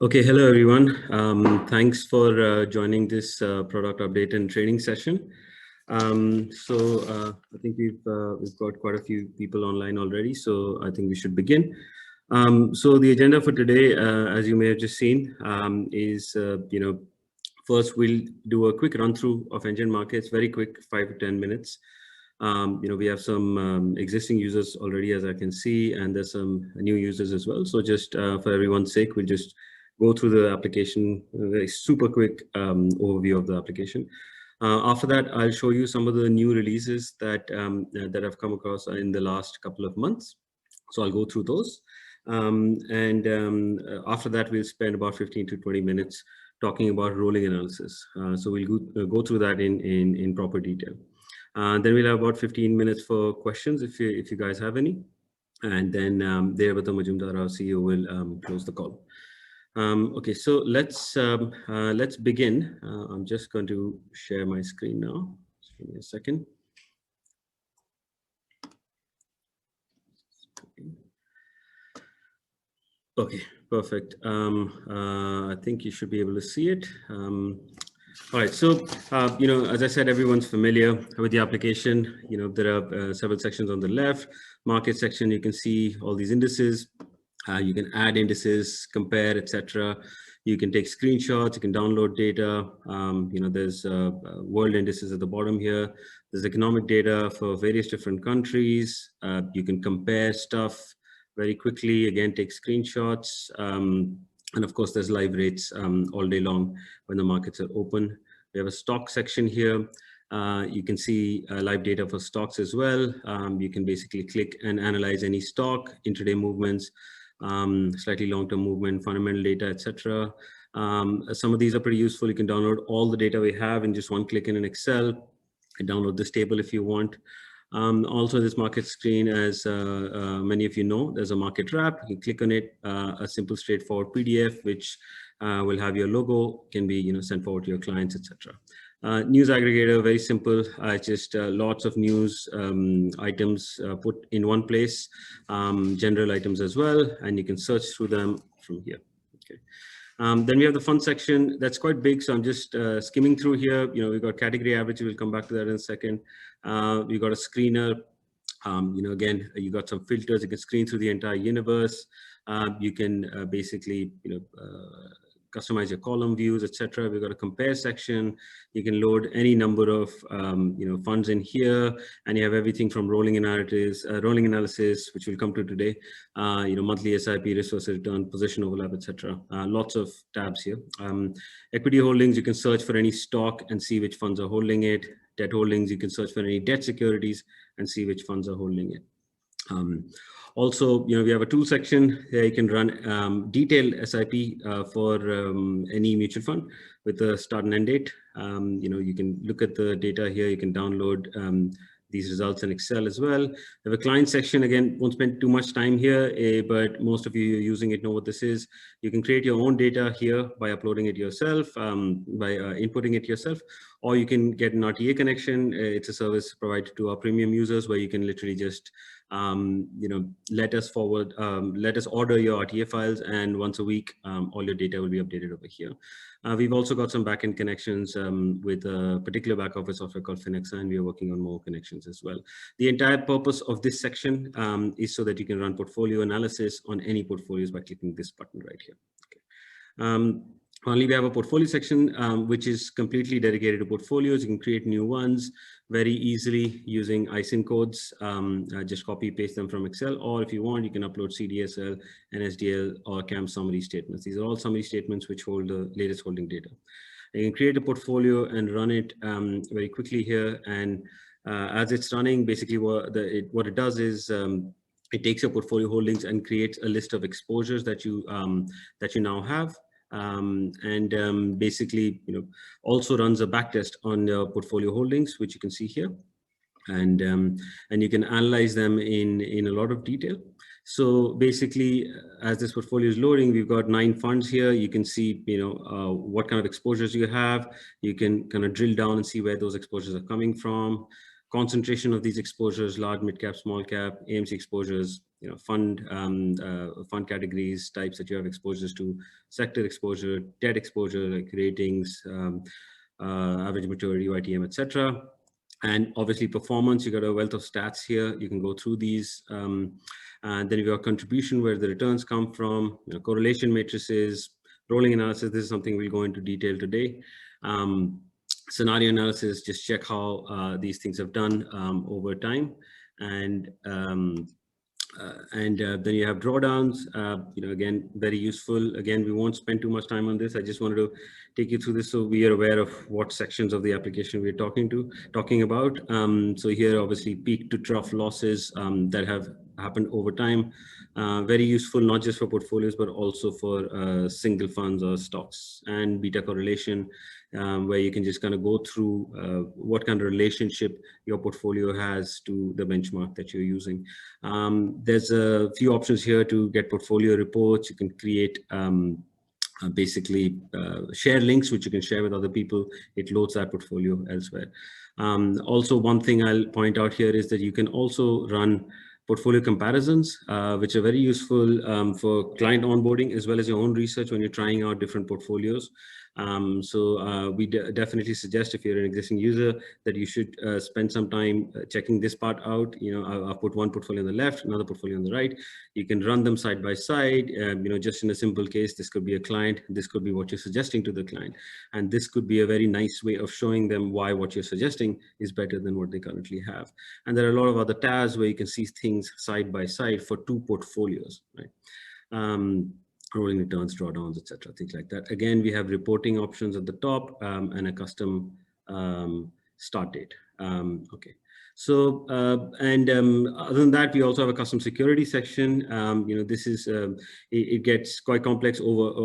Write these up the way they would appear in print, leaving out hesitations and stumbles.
Okay, hello everyone. Thanks for joining this product update and training session. I think we've got quite a few people online already, so I think we should begin. So the agenda for today, as you may have just seen, is first we'll do a quick run through of Engine Markets, very quick, 5 to 10 minutes. We have some existing users already, as I can see, and there's some new users as well. So just for everyone's sake, we'll just go through the application, a very super quick overview of the application. After that, I'll show you some of the new releases that I've come across in the last couple of months. So I'll go through those. After that, we'll spend about 15 to 20 minutes talking about rolling analysis. So we'll go through that in proper detail. Then we'll have about 15 minutes for questions if you guys have any. And then Devbrata Majumdar, our CEO, will close the call. Okay, so let's begin. I'm just going to share my screen now. Just give me a second. Okay, perfect. I think you should be able to see it. All right, so, as I said, everyone's familiar with the application. There are several sections on the left. Market section, you can see all these indices. You can add indices, compare, etc. You can take screenshots, you can download data. There's world indices at the bottom here. There's economic data for various different countries. You can compare stuff very quickly, again, take screenshots. And of course, there's live rates all day long when the markets are open. We have a stock section here. You can see live data for stocks as well. You can basically click and analyze any stock, intraday movements, slightly long-term movement, fundamental data, etc. Some of these are pretty useful. You can download all the data we have in just one click in an Excel. You can download this table if you want. Also, this market screen, as many of you know, there's a market wrap. You can click on it, a simple, straightforward PDF, which will have your logo, can be sent forward to your clients, etc. News aggregator, very simple. Just lots of news items put in one place, general items as well, and you can search through them from here. Okay. Then we have the fund section. That's quite big, so I'm just skimming through here. We've got category average. We'll come back to that in a second. We've got a screener. Again, you got some filters. You can screen through the entire universe. You can basically, customize your column views, etc. We've got a compare section. You can load any number of funds in here, and you have everything from rolling analysis, which we'll come to today. Monthly SIP, risk versus return, position overlap, etc. Lots of tabs here. Equity holdings, you can search for any stock and see which funds are holding it. Debt holdings, you can search for any debt securities and see which funds are holding it. Also, we have a tool section here. You can run detailed SIP for any mutual fund with a start and end date. You can look at the data here. You can download these results in Excel as well. We have a client section. Again, won't spend too much time here, but most of you using it know what this is. You can create your own data here by uploading it yourself, by inputting it yourself, or you can get an RTA connection. It's a service provided to our premium users where you can literally just let us order your RTA files, and once a week, all your data will be updated over here. We've also got some backend connections with a particular back office software called Finexa, and we are working on more connections as well. The entire purpose of this section is so that you can run portfolio analysis on any portfolios by clicking this button right here. Okay. Finally, we have a portfolio section, which is completely dedicated to portfolios. You can create new ones very easily using ISIN codes. Just copy paste them from Excel, or if you want, you can upload CDSL, NSDL, or CAM summary statements. These are all summary statements which hold the latest holding data. You can create a portfolio and run it very quickly here. And as it's running, basically what it does is it takes your portfolio holdings and creates a list of exposures that you now have. Basically, also runs a backtest on your portfolio holdings, which you can see here, and you can analyze them in a lot of detail. So basically, as this portfolio is loading, we've got 9 funds here. You can see, what kind of exposures you have. You can kind of drill down and see where those exposures are coming from. concentration of these exposures, large, mid cap, small cap, AMC exposures, fund categories, types that you have exposures to, sector exposure, debt exposure, like ratings, average maturity, YTM, etc. And obviously performance, you got a wealth of stats here. You can go through these. And then you've got contribution, where the returns come from, correlation matrices, rolling analysis. This is something we'll go into detail today. Scenario analysis, just check how these things have done over time. And then you have drawdowns, again, very useful. Again, we won't spend too much time on this. I just wanted to take you through this so we are aware of what sections of the application we're talking about. So here, obviously, peak to trough losses that have happened over time. Very useful, not just for portfolios, but also for single funds or stocks. And beta correlation, where you can just kind of go through what kind of relationship your portfolio has to the benchmark that you're using. There's a few options here to get portfolio reports. You can create basically share links, which you can share with other people. It loads that portfolio elsewhere. Also, one thing I'll point out here is that you can also run portfolio comparisons, which are very useful for client onboarding as well as your own research when you're trying out different portfolios. So we definitely suggest, if you're an existing user, that you should spend some time checking this part out. I've put one portfolio on the left, another portfolio on the right. You can run them side by side. Just in a simple case, this could be a client, this could be what you're suggesting to the client. And this could be a very nice way of showing them why what you're suggesting is better than what they currently have. And there are a lot of other tabs where you can see things side by side for two portfolios, right? Rolling returns, drawdowns, etc., things like that. Again, we have reporting options at the top and a custom start date. Okay. So, other than that, we also have a custom security section. This is, it gets quite complex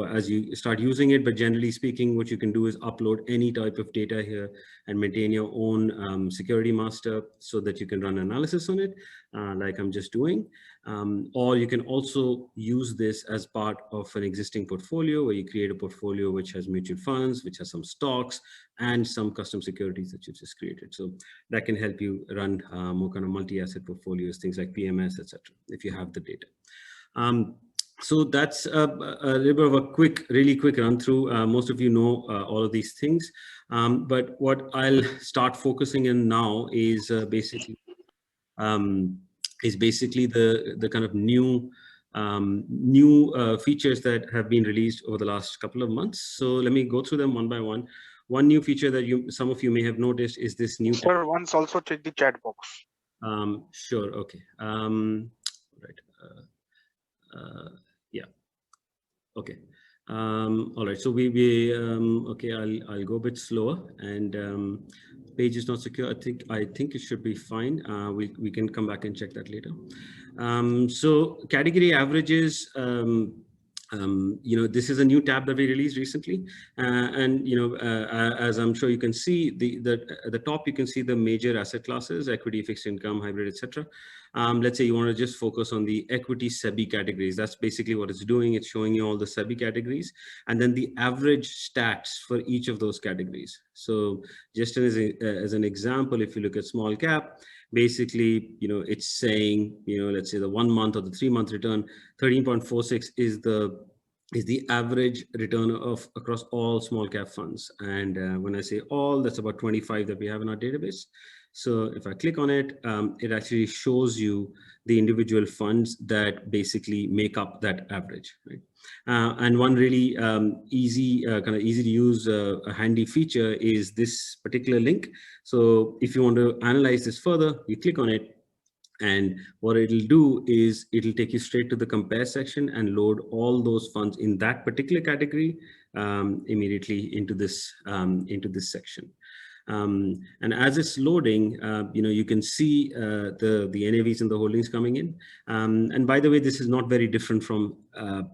as you start using it, but generally speaking, what you can do is upload any type of data here and maintain your own security master so that you can run analysis on it, like I'm just doing. Or you can also use this as part of an existing portfolio, where you create a portfolio which has mutual funds, which has some stocks and some custom securities that you've just created. So that can help you run more kind of multi-asset portfolios, things like PMS, etc., if you have the data. So that's a little bit of a really quick run through. Most of you know all of these things, but what I'll start focusing in now is basically the kind of new features that have been released over the last couple of months. So let me go through them one by one. One new feature that some of you may have noticed is this new. Sir, once also check the chat box. Sure. Okay. Right. Yeah. Okay. All right. So okay. I'll go a bit slower, and page is not secure. I think it should be fine. We can come back and check that later. So category averages. This is a new tab that we released recently, and as I'm sure you can see, at the top you can see the major asset classes: equity, fixed income, hybrid, etc. Let's say you want to just focus on the equity SEBI categories. That's basically what it's doing. It's showing you all the SEBI categories and then the average stats for each of those categories. So just as an example, if you look at small cap, basically, it's saying, let's say the 1 month or the 3 month return, 13.46 is the average return across all small cap funds. And when I say all, that's about 25 that we have in our database. So if I click on it, it actually shows you the individual funds that basically make up that average, right? And one really easy to use a handy feature is this particular link. So if you want to analyze this further, you click on it, and what it'll do is it'll take you straight to the compare section and load all those funds in that particular category immediately into this section. And as it's loading, you can see the NAVs and the holdings coming in. And by the way, this is not very different from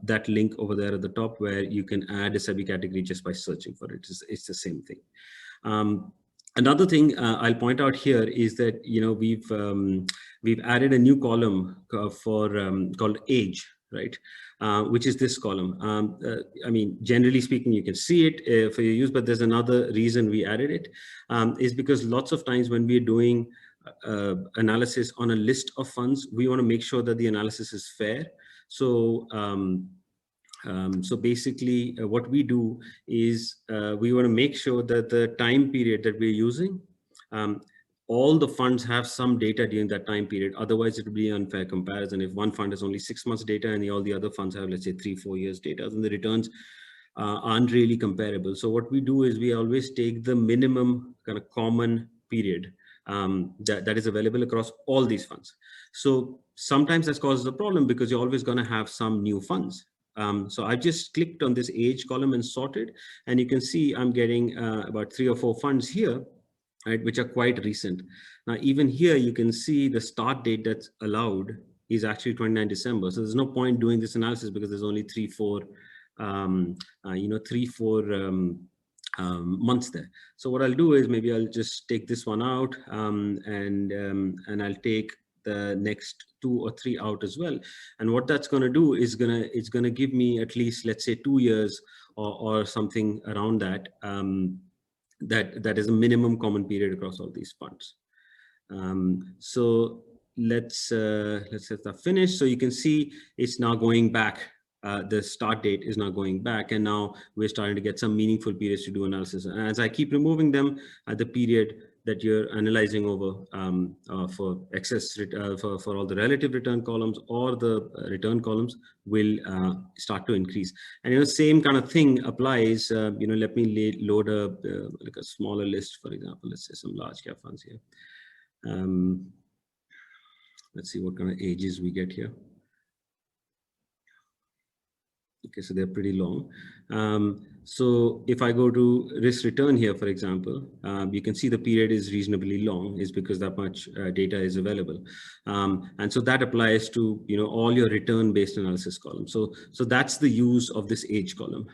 that link over there at the top, where you can add a SEBI category just by searching for it. It's the same thing. Another thing I'll point out here is that we've added a new column called age, right? Which is this column. I mean, generally speaking, you can see it for your use, but there's another reason we added it, is because lots of times when we're doing analysis on a list of funds, we want to make sure that the analysis is fair. So so basically what we do is we want to make sure that the time period that we're using, all the funds have some data during that time period. Otherwise, it would be an unfair comparison. If one fund has only 6 months data and all the other funds have, let's say, 3-4 years data, then the returns aren't really comparable. So what we do is we always take the minimum kind of common period that is available across all these funds. So sometimes that causes a problem because you're always going to have some new funds. So I just clicked on this age column and sorted, and you can see I'm getting about 3 or 4 funds here, right, which are quite recent. Now, even here, you can see the start date that's allowed is actually 29 December. So there's no point doing this analysis because there's only 3-4 months there. So what I'll do is maybe I'll just take this one out and I'll take the next 2 or 3 out as well. And what that's going to do is it's going to give me at least, let's say, 2 years or something around that. That is a minimum common period across all these funds. So let's set that finish. So you can see it's now going back. The start date is now going back, and now we're starting to get some meaningful periods to do analysis. And as I keep removing them, the period that you're analyzing over for excess for all the relative return columns or the return columns will start to increase. And same kind of thing applies. Let me load like a smaller list, for example. Let's say some large cap funds here. Let's see what kind of ages we get here. Okay, so they're pretty long. So if I go to risk return here, for example, you can see the period is reasonably long, is because that much data is available. And so that applies to all your return based analysis columns. So that's the use of this age column.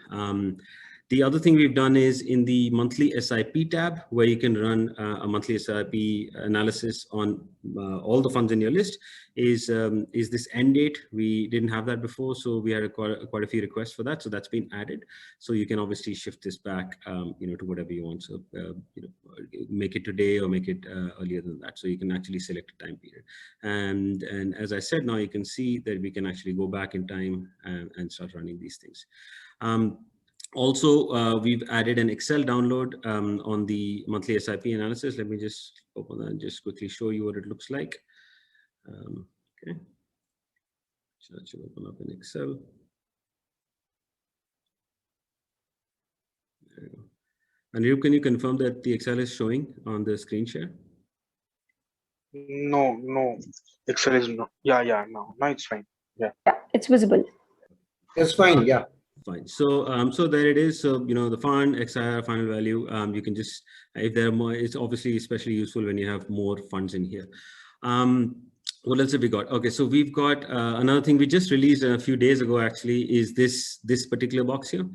The other thing we've done is in the monthly SIP tab, where you can run a monthly SIP analysis on all the funds in your list, is this end date. We didn't have that before, so we had quite a few requests for that. So that's been added. So you can obviously shift this back, to whatever you want. So make it today or make it earlier than that. So you can actually select a time period. And as I said, now you can see that we can actually go back in time and start running these things. Also, we've added an Excel download on the monthly SIP analysis. Let me just open that and just quickly show you what it looks like. Okay, so that should open up in Excel. There you go. And can you confirm that the Excel is showing on the screen share? No, Excel is no. Yeah, no, it's fine. Yeah, it's visible. It's fine. Yeah. Fine. So so there it is. So the fund XIR final value. You can just, if there are more, it's obviously especially useful when you have more funds in here. What else have we got? Okay, so we've got another thing we just released a few days ago. Actually, is this particular box here.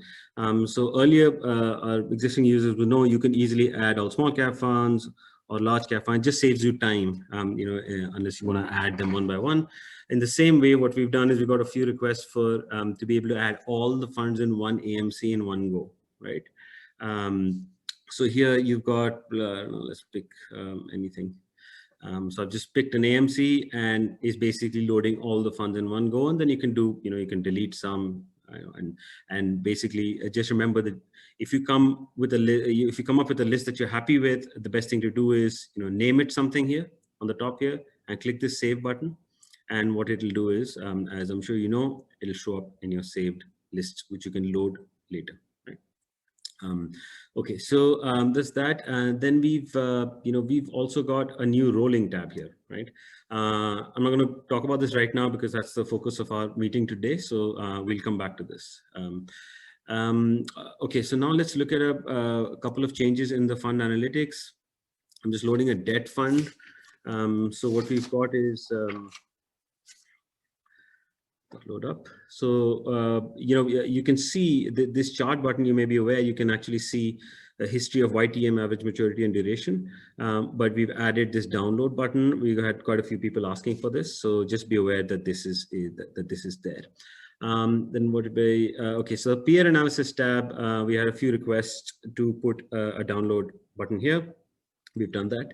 So earlier, our existing users will know you can easily add all small cap funds or large cap funds. Just saves you time. Unless you want to add them one by one. In the same way, what we've done is we've got a few requests for to be able to add all the funds in one AMC in one go, right? So here you've got, let's pick anything. So I've just picked an AMC and is basically loading all the funds in one go. And then you can do, you can delete some, and basically just remember that if you come up with a list that you're happy with, the best thing to do is, name it something here on the top here and click this save button. And what it'll do is, as I'm sure you know, it'll show up in your saved list, which you can load later. Right? Okay, so there's that. And then we've also got a new rolling tab here, right? I'm not going to talk about this right now because that's the focus of our meeting today. So we'll come back to this. Okay, so now let's look at a couple of changes in the fund analytics. I'm just loading a debt fund. So what we've got is load up. So, you can see this chart button, you may be aware, you can actually see a history of YTM, average maturity and duration. But we've added this download button. We had quite a few people asking for this. So just be aware that this is there. Then what would be, okay, so peer analysis tab, we had a few requests to put a download button here. We've done that.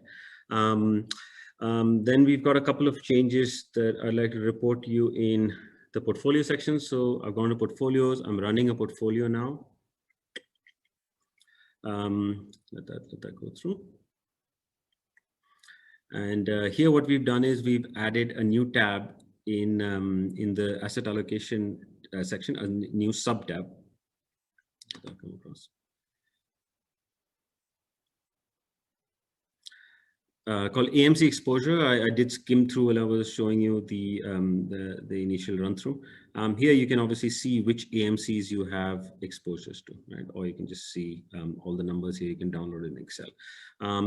Then we've got a couple of changes that I'd like to report to you in the portfolio section. So I've gone to portfolios. I'm running a portfolio now. Let that go through. And here what we've done is we've added a new tab in the asset allocation section, a new sub tab. Come across. Called AMC exposure. I did skim through while I was showing you the initial run through. Here you can obviously see which AMCs you have exposures to, right? Or you can just see all the numbers here. You can download in Excel.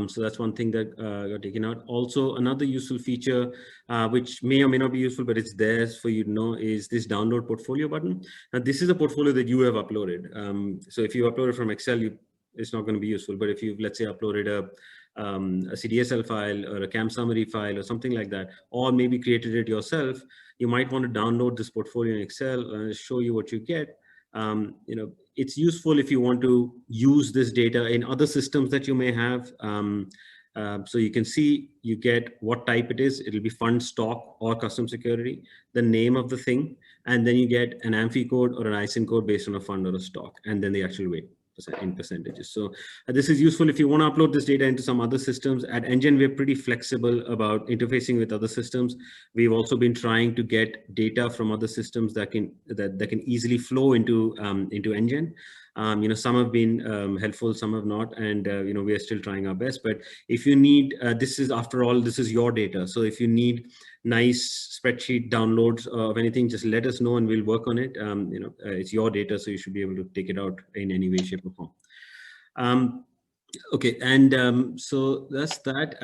So that's one thing that got taken out. Also, another useful feature, which may or may not be useful, but it's there for you to know, is this download portfolio button. Now, this is a portfolio that you have uploaded. So if you upload it from Excel, it's not going to be useful. But if you've, let's say, uploaded a CDSL file or a CAM summary file or something like that, or maybe created it yourself, you might want to download this portfolio in Excel and show you what you get. It's useful if you want to use this data in other systems that you may have. So you can see you get what type it is. It'll be fund, stock, or custom security, the name of the thing, and then you get an AMFI code or an ISIN code based on a fund or a stock, and then the actual weight in percentages. So this is useful if you want to upload this data into some other systems. At Engen, we're pretty flexible about interfacing with other systems. We've also been trying to get data from other systems that can easily flow into Engen. Some have been helpful, some have not, and we are still trying our best. But if you need, this is your data. So if you need nice spreadsheet downloads of anything, just let us know and we'll work on it. It's your data, so you should be able to take it out in any way, shape, or form. Okay, and so that's that.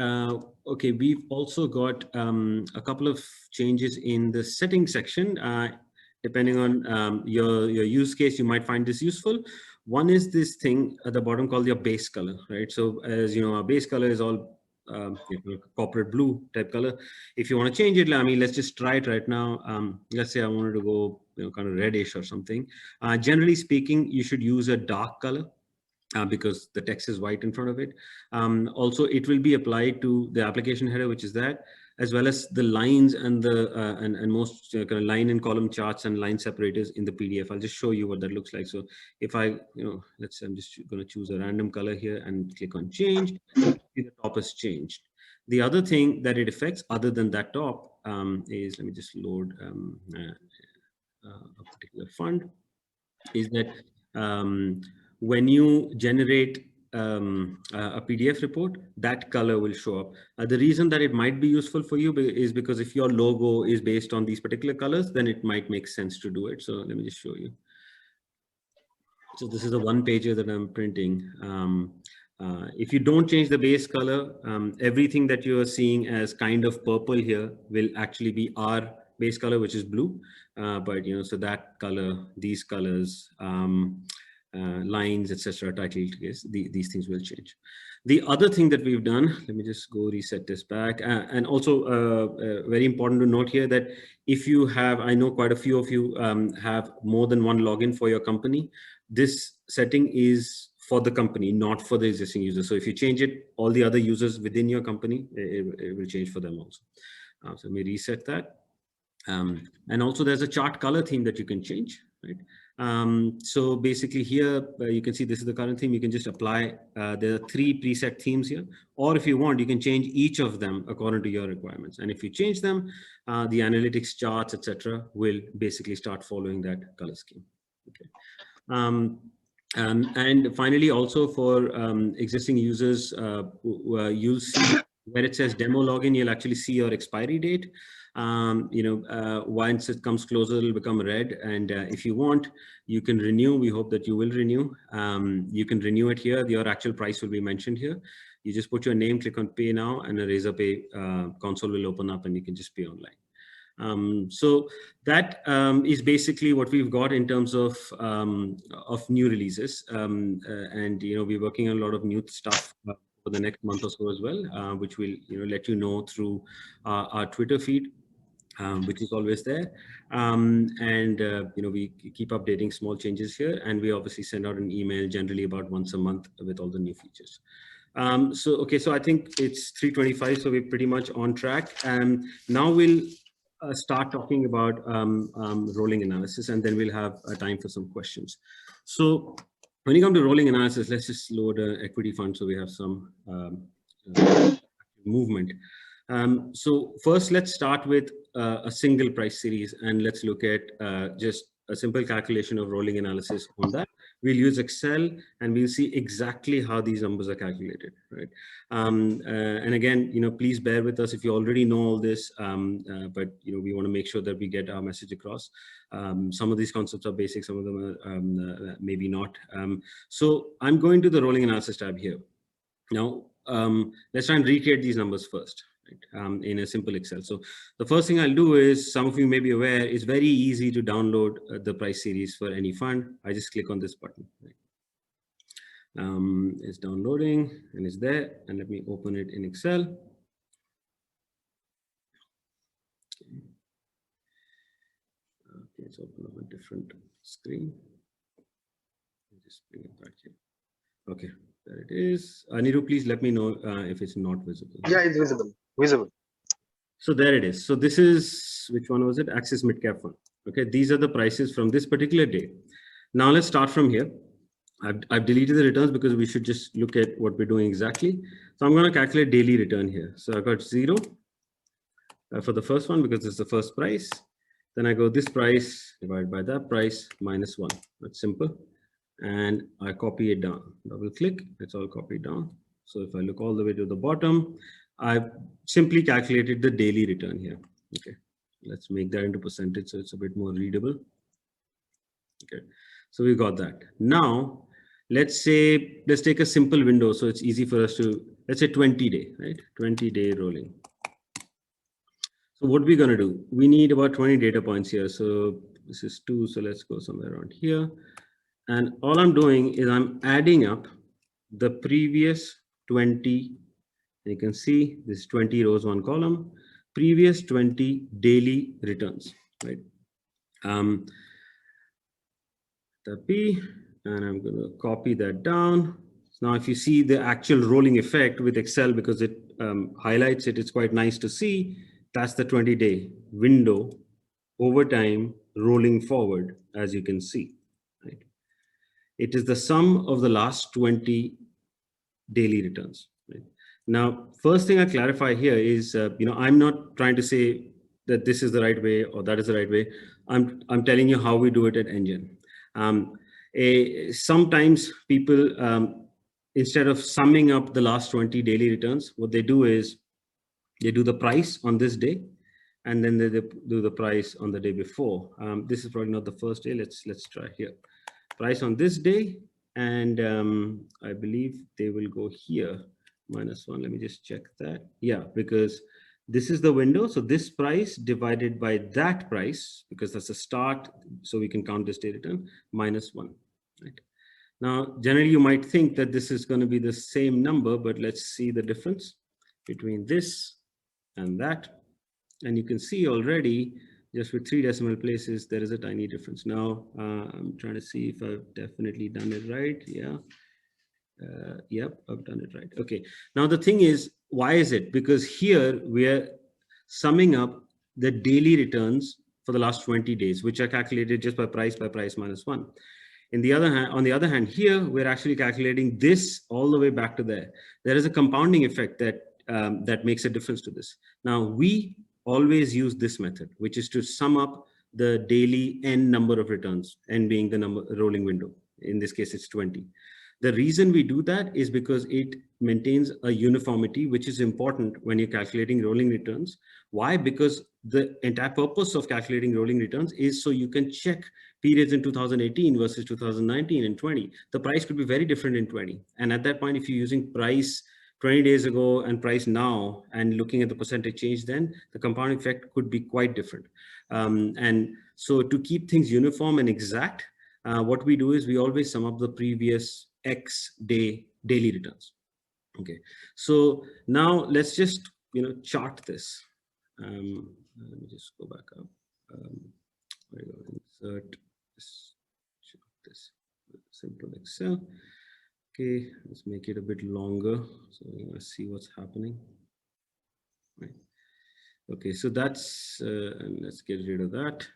Okay, we've also got a couple of changes in the settings section. Depending on your use case, you might find this useful. One is this thing at the bottom called your base color, right? So as you know, our base color is all corporate blue type color. If you want to change it, I mean, let's just try it right now. Let's say I wanted to go kind of reddish or something. Generally speaking, you should use a dark color. Because the text is white in front of it. Also, it will be applied to the application header, which is that, as well as the lines and the and most kind of line and column charts and line separators in the PDF. I'll just show you what that looks like. So if I'm just going to choose a random color here and click on change, the top is changed. The other thing that it affects, other than that top, is, let me just load a particular fund, is that when you generate a PDF report, that color will show up. The reason that it might be useful for you is because if your logo is based on these particular colors, then it might make sense to do it. So let me just show you. So this is a one-pager that I'm printing. If you don't change the base color, everything that you are seeing as kind of purple here will actually be our base color, which is blue. But so that color, these colors, lines, etc., title, these things will change. The other thing that we've done, let me just go reset this back. And also very important to note here that if you have, I know quite a few of you have more than one login for your company, this setting is for the company, not for the existing users. So if you change it, all the other users within your company, it will change for them also. So let me reset that. And also there's a chart color theme that you can change, right? So basically here, you can see this is the current theme. You can just apply, there are 3 preset themes here, or if you want, you can change each of them according to your requirements. And if you change them, the analytics charts, etc., will basically start following that color scheme. Okay. And finally, also for existing users, you'll see where it says demo login, you'll actually see your expiry date. Once it comes closer, it'll become red. And if you want, you can renew. We hope that you will renew. You can renew it here. Your actual price will be mentioned here. You just put your name, click on pay now, and a Razorpay console will open up and you can just pay online. So that is basically what we've got in terms of new releases. And we're working on a lot of new stuff for the next month or so as well, which will let you know through our Twitter feed, which is always there. We keep updating small changes here, and we obviously send out an email generally about once a month with all the new features. Okay, so I think it's 3:25, so we're pretty much on track. Now we'll start talking about rolling analysis, and then we'll have time for some questions. So when you come to rolling analysis, let's just load an equity fund so we have some movement. So first, let's start with a single price series, and let's look at just a simple calculation of rolling analysis on that. We'll use Excel, and we'll see exactly how these numbers are calculated, right? And again, please bear with us if you already know all this, but we want to make sure that we get our message across. Some of these concepts are basic, some of them are maybe not. So I'm going to the rolling analysis tab here. Now, let's try and recreate these numbers first. Right, in a simple Excel. So the first thing I'll do is, some of you may be aware, it's very easy to download the price series for any fund. I just click on this button. Right? It's downloading and it's there. And let me open it in Excel. Okay, let's open up a different screen. Just bring it back here. Okay, there it is. Niru, please let me know if it's not visible. Yeah, it's visible. Visible. So there it is. So this is, which one was it? Axis Midcap Fund. Okay, these are the prices from this particular day. Now let's start from here. I've deleted the returns because we should just look at what we're doing exactly. So I'm going to calculate daily return here. So I got 0 for the first one because it's the first price. Then I go this price divided by that price minus 1. That's simple. And I copy it down. Double click, it's all copied down. So if I look all the way to the bottom, I've simply calculated the daily return here. Okay, let's make that into percentage so it's a bit more readable. Okay, so we got that. Now, let's take a simple window so it's easy for us to, let's say 20-day, right? 20-day rolling. So what we're going to do, we need about 20 data points here. So this is 2, so let's go somewhere around here. And all I'm doing is I'm adding up the previous 20. You can see this 20 rows, 1 column, previous 20 daily returns, right? The P, and I'm going to copy that down. So now, if you see the actual rolling effect with Excel, because it highlights it, it's quite nice to see. That's the 20-day window over time rolling forward, as you can see, right? It is the sum of the last 20 daily returns. Right? Now, first thing I clarify here is, I'm not trying to say that this is the right way or that is the right way. I'm telling you how we do it at Engine. Sometimes people, instead of summing up the last 20 daily returns, what they do is they do the price on this day, and then they do the price on the day before. This is probably not the first day. Let's try here. Price on this day, and I believe they will go here, -1. Let me just check that. Yeah, because this is the window. So this price divided by that price, because that's a start, so we can count this day return, -1. Right? Now, generally, you might think that this is going to be the same number, but let's see the difference between this and that. And you can see already, just with 3 decimal places, there is a tiny difference. Now, I'm trying to see if I've definitely done it right. Yeah. Yep, I've done it right. Okay. Now, the thing is, why is it? Because here we are summing up the daily returns for the last 20 days, which are calculated just by price -1. On the other hand, here we're actually calculating this all the way back to there. There is a compounding effect that makes a difference to this. Now, we always use this method, which is to sum up the daily n number of returns, n being the rolling window. In this case, it's 20. The reason we do that is because it maintains a uniformity, which is important when you're calculating rolling returns. Why? Because the entire purpose of calculating rolling returns is so you can check periods in 2018 versus 2019 and 20. The price could be very different in 20. And at that point, if you're using price 20 days ago and price now and looking at the percentage change, then the compound effect could be quite different. And so to keep things uniform and exact, what we do is we always sum up the previous X daily returns. Okay, so now let's just chart this. Let me just go back up. Insert this, chart this, simple Excel. Okay, let's make it a bit longer so let's see what's happening. Right. Okay, so that's and let's get rid of that.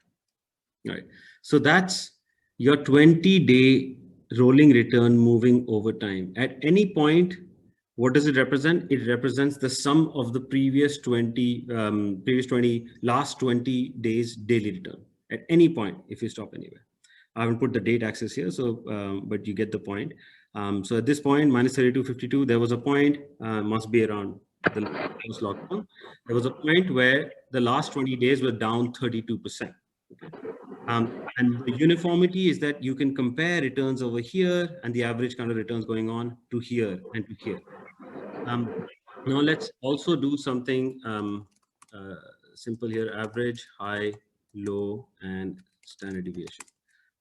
All right, so that's your 20-day rolling return moving over time. At any point, what does it represent? It represents the sum of the previous 20 last 20 days daily return at any point if you stop anywhere. I haven't put the date axis here, so but you get the point. So at this point, minus 32.52, there was a point, must be around the last lockdown. There was a point where the last 20 days were down 32%. Okay. And the uniformity is that you can compare returns over here and the average kind of returns going on to here and to here. Now let's also do something simple here: average, high, low, and standard deviation.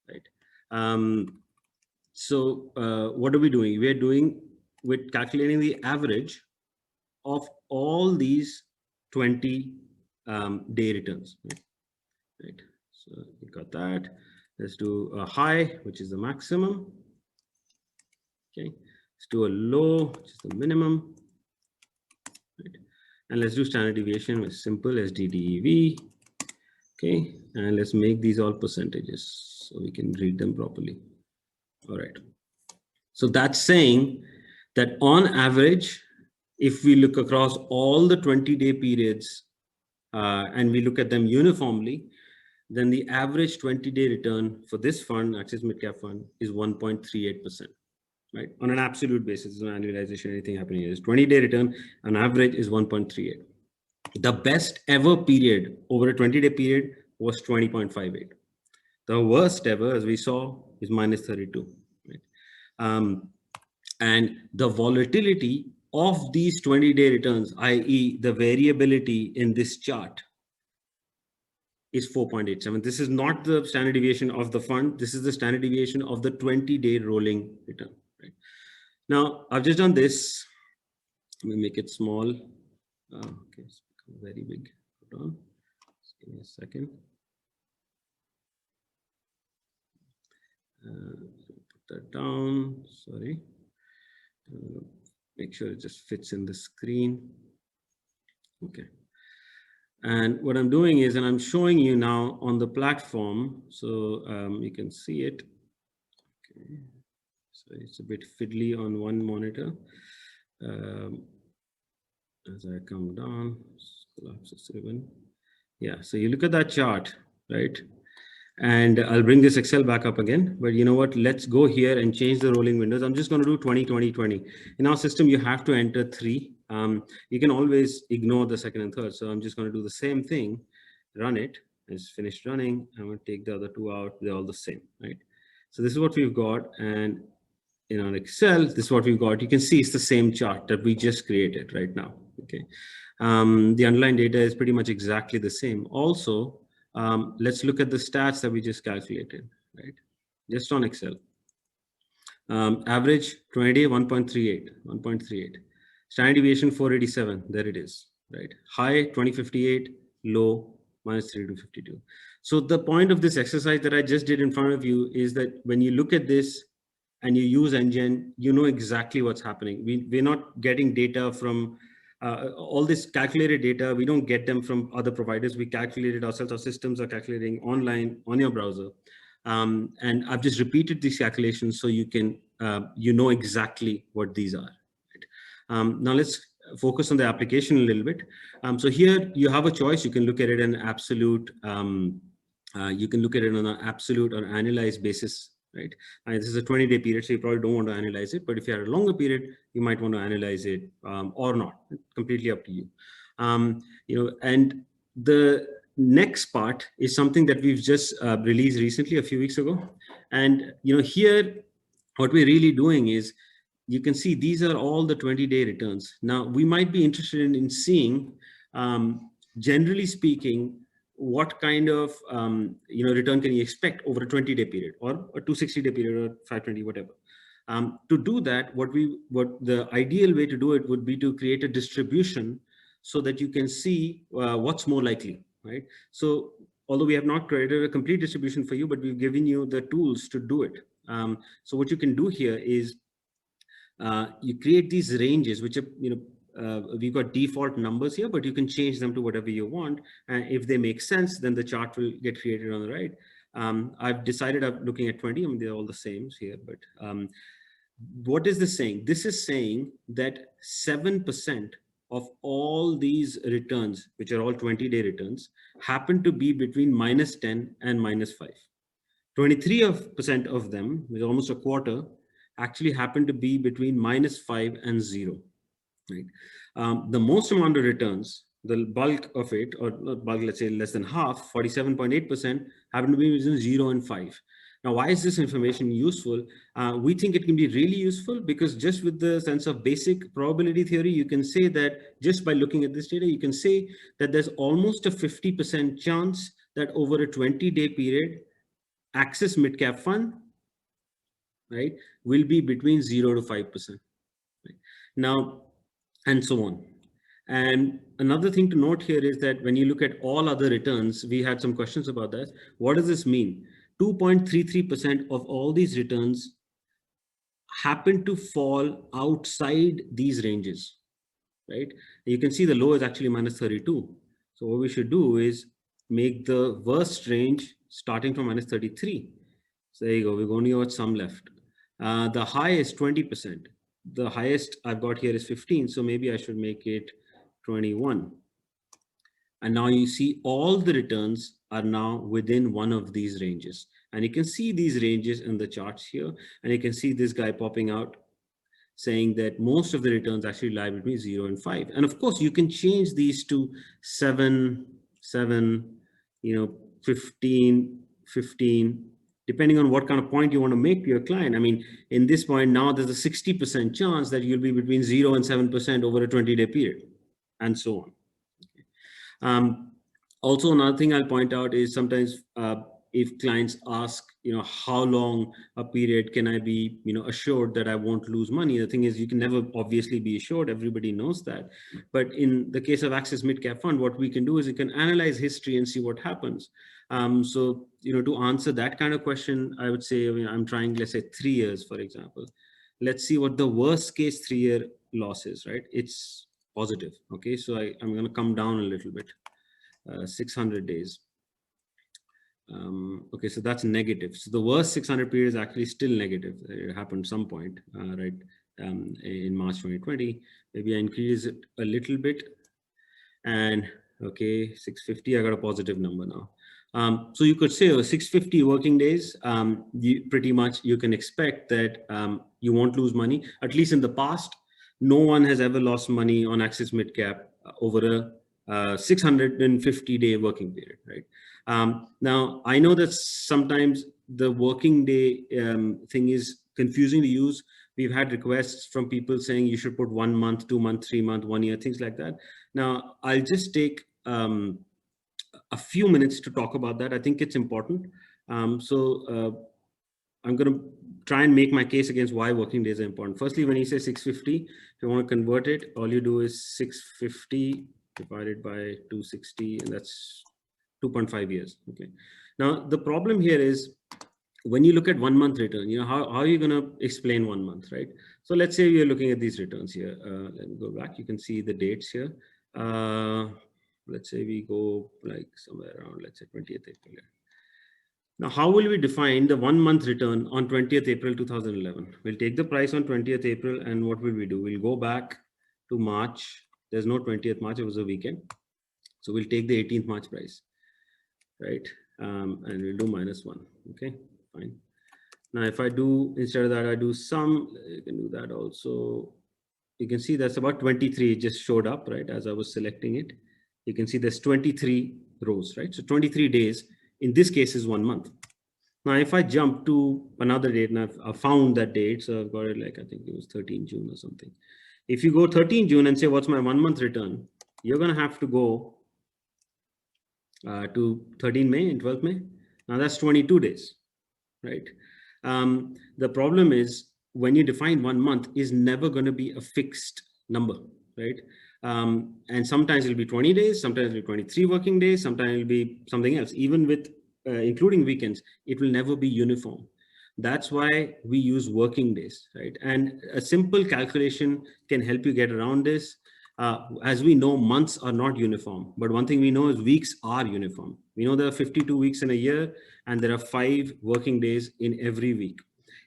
Right. So what are we doing? We're calculating the average of all these 20 day returns. Right. So we got that. Let's do a high, which is the maximum. Okay. Let's do a low, which is the minimum. Right. And let's do standard deviation, which is simple as DDEV. Okay. And let's make these all percentages so we can read them properly. All right. So that's saying that on average, if we look across all the 20-day periods and we look at them uniformly, then the average 20-day return for this fund, Axis Midcap Fund, is 1.38%, right? On an absolute basis, no annualization, anything happening here. 20-day return on average is 1.38. The best ever period over a 20-day period was 20.58. The worst ever, as we saw, is minus 32. Right? And the volatility of these 20-day returns, i.e. the variability in this chart, is 4.87. This is not the standard deviation of the fund. This is the standard deviation of the 20-day rolling return. Right? Now, I've just done this. Let me make it small. Okay, it's become very big. Hold on. Just give me a second. Put that down. Sorry. Make sure it just fits in the screen. Okay. And what I'm doing is, and I'm showing you now on the platform, so you can see it. Okay. So it's a bit fiddly on one monitor. As I come down, collapse is ribbon. Yeah, so you look at that chart, right? And I'll bring this Excel back up again, but you know what? Let's go here and change the rolling windows. I'm just going to do 20, 20, 20. In our system, you have to enter 3. You can always ignore the second and third. So I'm just going to do the same thing, run it. It's finished running. I'm going to take the other 2 out. They're all the same, right? So this is what we've got. And in our Excel, this is what we've got. You can see it's the same chart that we just created right now. Okay. The underlying data is pretty much exactly the same. Also, let's look at the stats that we just calculated, right? Just on Excel. Average 20-day 1.38. Standard deviation 487. There it is, right? High 2058, low minus 3252. So the point of this exercise that I just did in front of you is that when you look at this and you use NGen, you know exactly what's happening. We're not getting data from all this calculated data. We don't get them from other providers. We calculate it ourselves. Our systems are calculating online on your browser. And I've just repeated these calculations so you can, you know exactly what these are. Right? Now let's focus on the application a little bit. So here you have a choice. You can look at it in absolute, you can look at it on an absolute or annualized basis. Right. This is a 20-day period, so you probably don't want to analyze it. But if you have a longer period, you might want to analyze it or not. Completely up to you. You know, and the next part is something that we've just released recently, a few weeks ago. And you know, here, what we're really doing is, you can see these are all the 20-day returns. Now, we might be interested in seeing, generally speaking, what kind of you know, return can you expect over a 20-day period or a 260-day period or 520, whatever. To do that, what the ideal way to do it would be to create a distribution so that you can see what's more likely, right? So although we have not created a complete distribution for you, but we've given you the tools to do it. So what you can do here is you create these ranges, which are, we've got default numbers here, but you can change them to whatever you want. And if they make sense, then the chart will get created on the right. I've decided I'm looking at 20. I mean, they're all the same here, but what is this saying? This is saying that 7% of all these returns, which are all 20-day returns, happen to be between -10 and -5. 23% of them, with almost a quarter, actually happen to be between -5 and 0. Right? The most amount of returns, the bulk of it, or not bulk, let's say less than half, 47.8%, happen to be between 0 and 5. Now, why is this information useful? We think it can be really useful because just with the sense of basic probability theory, you can say that just by looking at this data, you can say that there's almost a 50% chance that over a 20-day period, Axis Midcap Fund, right, will be between 0 to 5%. Right? Now, and so on. And another thing to note here is that when you look at all other returns, we had some questions about that. What does this mean? 2.33% of all these returns happen to fall outside these ranges, right? You can see the low is actually -32. So what we should do is make the worst range starting from -33. So there you go, we've only got some left. The high is 20%. The highest I've got here is 15. So maybe I should make it 21. And now you see all the returns are now within one of these ranges. And you can see these ranges in the charts here. And you can see this guy popping out saying that most of the returns actually lie between 0 and 5. And of course, you can change these to 7, 15, 15, depending on what kind of point you want to make to your client. I mean, in this point now, there's a 60% chance that you'll be between 0 and 7% over a 20-day period, and so on. Also, another thing I'll point out is sometimes if clients ask, how long a period can I be, assured that I won't lose money? The thing is, you can never obviously be assured. Everybody knows that. But in the case of Axis Midcap Fund, what we can do is we can analyze history and see what happens. So, to answer that kind of question, I would say, I'm trying, let's say 3 years, for example. Let's see what the worst case 3-year loss is, right? It's positive. Okay, so I'm going to come down a little bit. 600 days. Okay, so that's negative. So the worst 600 period is actually still negative. It happened some point, right, in March 2020. Maybe I increase it a little bit. And okay, 650, I got a positive number now. So you could say 650 working days, pretty much you can expect that you won't lose money. At least in the past, no one has ever lost money on Axis Midcap over a 650-day working period, right? Now, I know that sometimes the working day thing is confusing to use. We've had requests from people saying you should put 1 month, 2 month, 3 month, 1 year, things like that. Now, I'll just take a few minutes to talk about that. I think it's important. I'm going to try and make my case against why working days are important. Firstly, when you say 650, if you want to convert it, all you do is 650 divided by 260, and that's 2.5 years. Okay. Now, the problem here is when you look at 1 month return, how are you going to explain 1 month, right? So let's say you're looking at these returns here. Let me go back. You can see the dates here. Let's say we go like somewhere around, let's say 20th April. Now, how will we define the 1 month return on 20th April 2011? We'll take the price on 20th April, and what will we do? We'll go back to March. There's no 20th March, it was a weekend. So we'll take the 18th March price, right? And we'll do -1, okay, fine. Now, if I do, instead of that, I do some, you can do that also. You can see that's about 23, it just showed up, right? As I was selecting it, you can see there's 23 rows, right? So 23 days, in this case is 1 month. Now, if I jump to another date, and I've found that date, so I've got it like, I think it was 13 June or something. If you go 13 June and say, what's my 1 month return? You're going to have to go to 13 May and 12 May. Now that's 22 days, right? The problem is when you define 1 month is never going to be a fixed number, right? And sometimes it'll be 20 days, sometimes it'll be 23 working days, sometimes it'll be something else. Even with including weekends, it will never be uniform. That's why we use working days, right? And a simple calculation can help you get around this. As we know, months are not uniform, but one thing we know is weeks are uniform. We know there are 52 weeks in a year, and there are 5 working days in every week.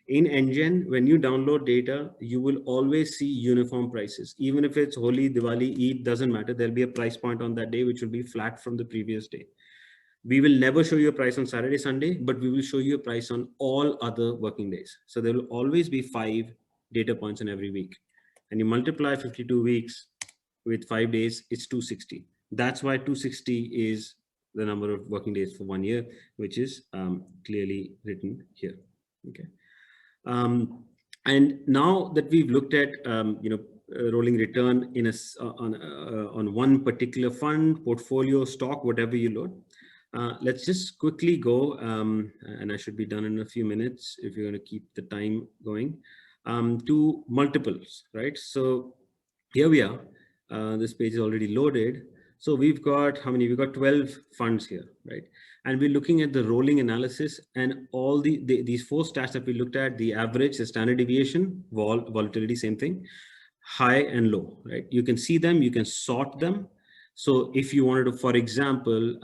In NGen, when you download data, you will always see uniform prices. Even if it's Holi, Diwali, Eid, doesn't matter. There'll be a price point on that day, which will be flat from the previous day. We will never show you a price on Saturday, Sunday, but we will show you a price on all other working days. So there will always be 5 data points in every week. And you multiply 52 weeks with 5 days, it's 260. That's why 260 is the number of working days for 1 year, which is clearly written here. Okay. And now that we've looked at, rolling return in on one particular fund, portfolio, stock, whatever you load, let's just quickly go, and I should be done in a few minutes if you're going to keep the time going, to multiples, right? So here we are. This page is already loaded. So we've got how many? We've got 12 funds here, right? And we're looking at the rolling analysis, and all these 4 stats that we looked at: the average, the standard deviation, volatility, same thing, high and low, right? You can see them, you can sort them. So if you wanted to, for example,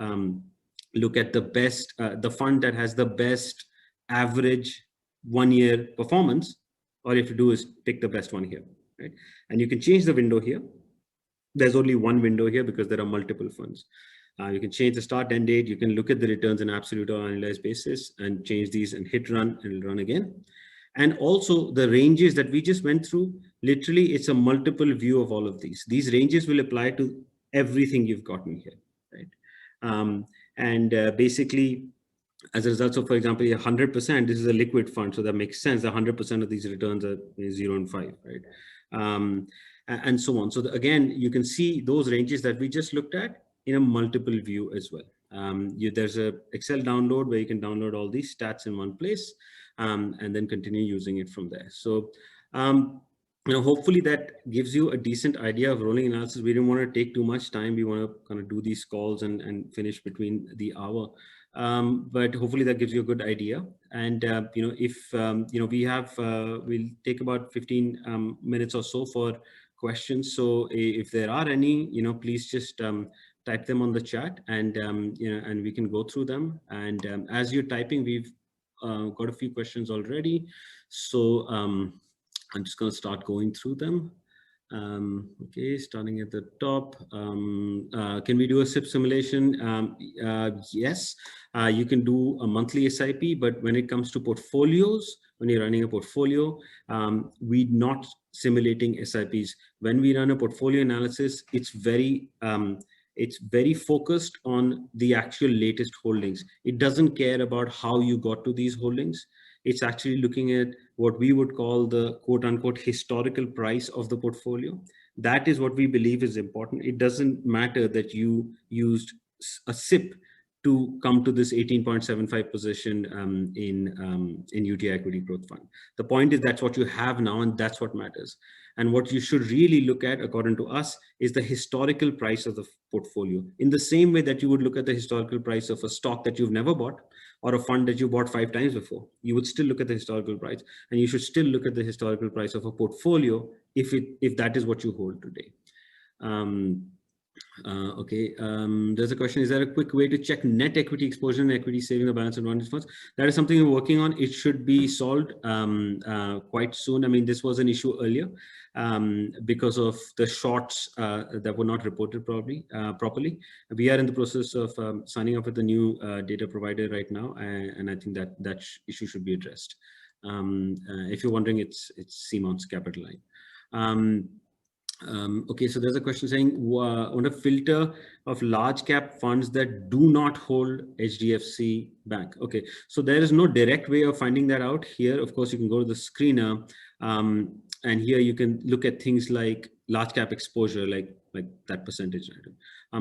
look at the best, the fund that has the best average 1 year performance, all you have to do is pick the best one here, right? And you can change the window here. There's only one window here because there are multiple funds. You can change the start end date. You can look at the returns on absolute or annualized basis and change these and hit run, and it'll run again. And also the ranges that we just went through, literally it's a multiple view of all of these. These ranges will apply to everything you've gotten here, right? Basically, as a result, so for example, 100%, this is a liquid fund, so that makes sense. 100% of these returns are 0 and 5, right? And so on. So again, you can see those ranges that we just looked at in a multiple view as well. There's a Excel download where you can download all these stats in one place, and then continue using it from there. So, hopefully that gives you a decent idea of rolling analysis. We didn't want to take too much time. We want to kind of do these calls and finish between the hour. But hopefully that gives you a good idea. And, if, we have, we'll take about 15 minutes or so for questions. So if there are any, please just type them on the chat, and, and we can go through them. And as you're typing, we've got a few questions already. So I'm just going to start going through them. Okay, starting at the top. Can we do a SIP simulation? Yes, you can do a monthly SIP, but when it comes to portfolios, when you're running a portfolio, we're not simulating SIPs. When we run a portfolio analysis, it's very focused on the actual latest holdings. It doesn't care about how you got to these holdings. It's actually looking at what we would call the quote unquote historical price of the portfolio. That is what we believe is important. It doesn't matter that you used a SIP to come to this 18.75 position in UTI Equity Growth Fund. The point is that's what you have now, and that's what matters. And what you should really look at, according to us, is the historical price of the portfolio. In the same way that you would look at the historical price of a stock that you've never bought, or a fund that you bought 5 times before, you would still look at the historical price, and you should still look at the historical price of a portfolio if that is what you hold today. Okay, there's a question: is there a quick way to check net equity exposure and equity saving the balance advantage funds? That is something we're working on. It should be solved quite soon. I mean, this was an issue earlier because of the shorts that were not reported properly. We are in the process of signing up with a new data provider right now, and I think that issue should be addressed. If you're wondering, it's CMON's Capital Line. Okay, so there's a question saying, on a filter of large cap funds that do not hold HDFC Bank. Okay, so there is no direct way of finding that out here. Of course, you can go to the screener, and here you can look at things like large cap exposure, like that percentage.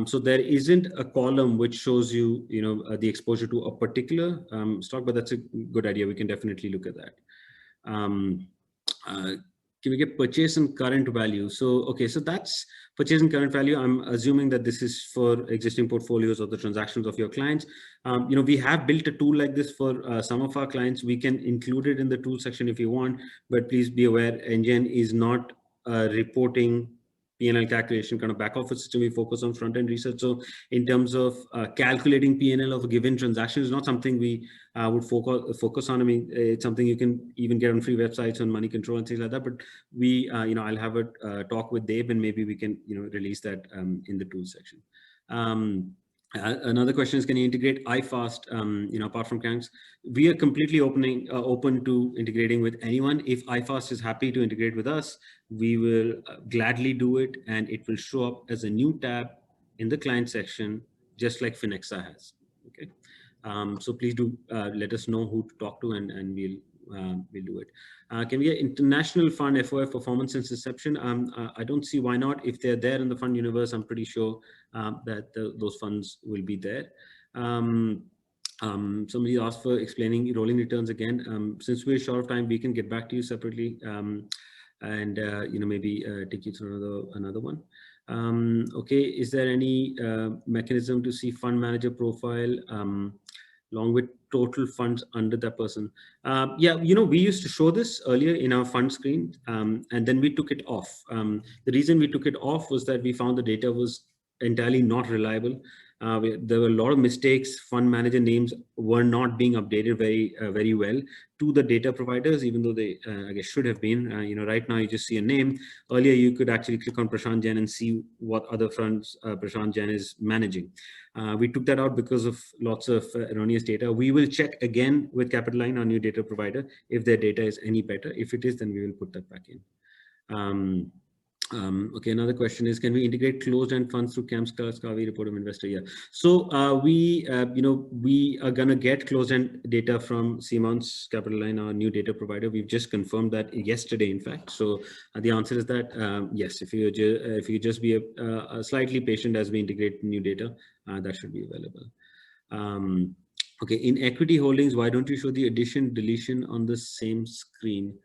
So there isn't a column which shows you, the exposure to a particular stock, but that's a good idea. We can definitely look at that. Can we get purchase and current value? So, okay, so that's For change in current value, I'm assuming that this is for existing portfolios or the transactions of your clients. We have built a tool like this for some of our clients. We can include it in the tool section if you want, but please be aware, Engine is not reporting P&L calculation kind of back office system. We focus on front-end research. So in terms of calculating P&L of a given transaction is not something we would focus on. I mean, it's something you can even get on free websites on Money Control and things like that. But we, I'll have a talk with Dave and maybe we can, release that in the tools section. Another question is, can you integrate iFast, apart from Kangs? We are completely open to integrating with anyone. If iFast is happy to integrate with us, we will gladly do it, and it will show up as a new tab in the client section, just like Finexa has. Okay, so please do let us know who to talk to, and we'll do it. Can we get international fund FOF performance since inception? I don't see why not. If they're there in the fund universe, I'm pretty sure that those funds will be there. Somebody asked for explaining rolling returns again. Since we're short of time, we can get back to you separately, and maybe take you through another one. Okay, is there any mechanism to see fund manager profile along with total funds under that person? Yeah, we used to show this earlier in our fund screen, and then we took it off. The reason we took it off was that we found the data was entirely not reliable. There were a lot of mistakes. Fund manager names were not being updated very well to the data providers, even though they, I guess, should have been. Right now you just see a name. Earlier you could actually click on Prashant Jain and see what other funds Prashant Jain is managing. We took that out because of lots of erroneous data. We will check again with Capitaline, our new data provider, if their data is any better. If it is, then we will put that back in. Okay, another question is, can we integrate closed-end funds through CAMSCA, Kavi report of investor? Yeah. So we are gonna get closed-end data from Siemens Capitaline, our new data provider. We've just confirmed that yesterday, in fact. So the answer is that yes, if you just be slightly patient as we integrate new data, that should be available. Okay, in equity holdings, why don't you show the addition deletion on the same screen?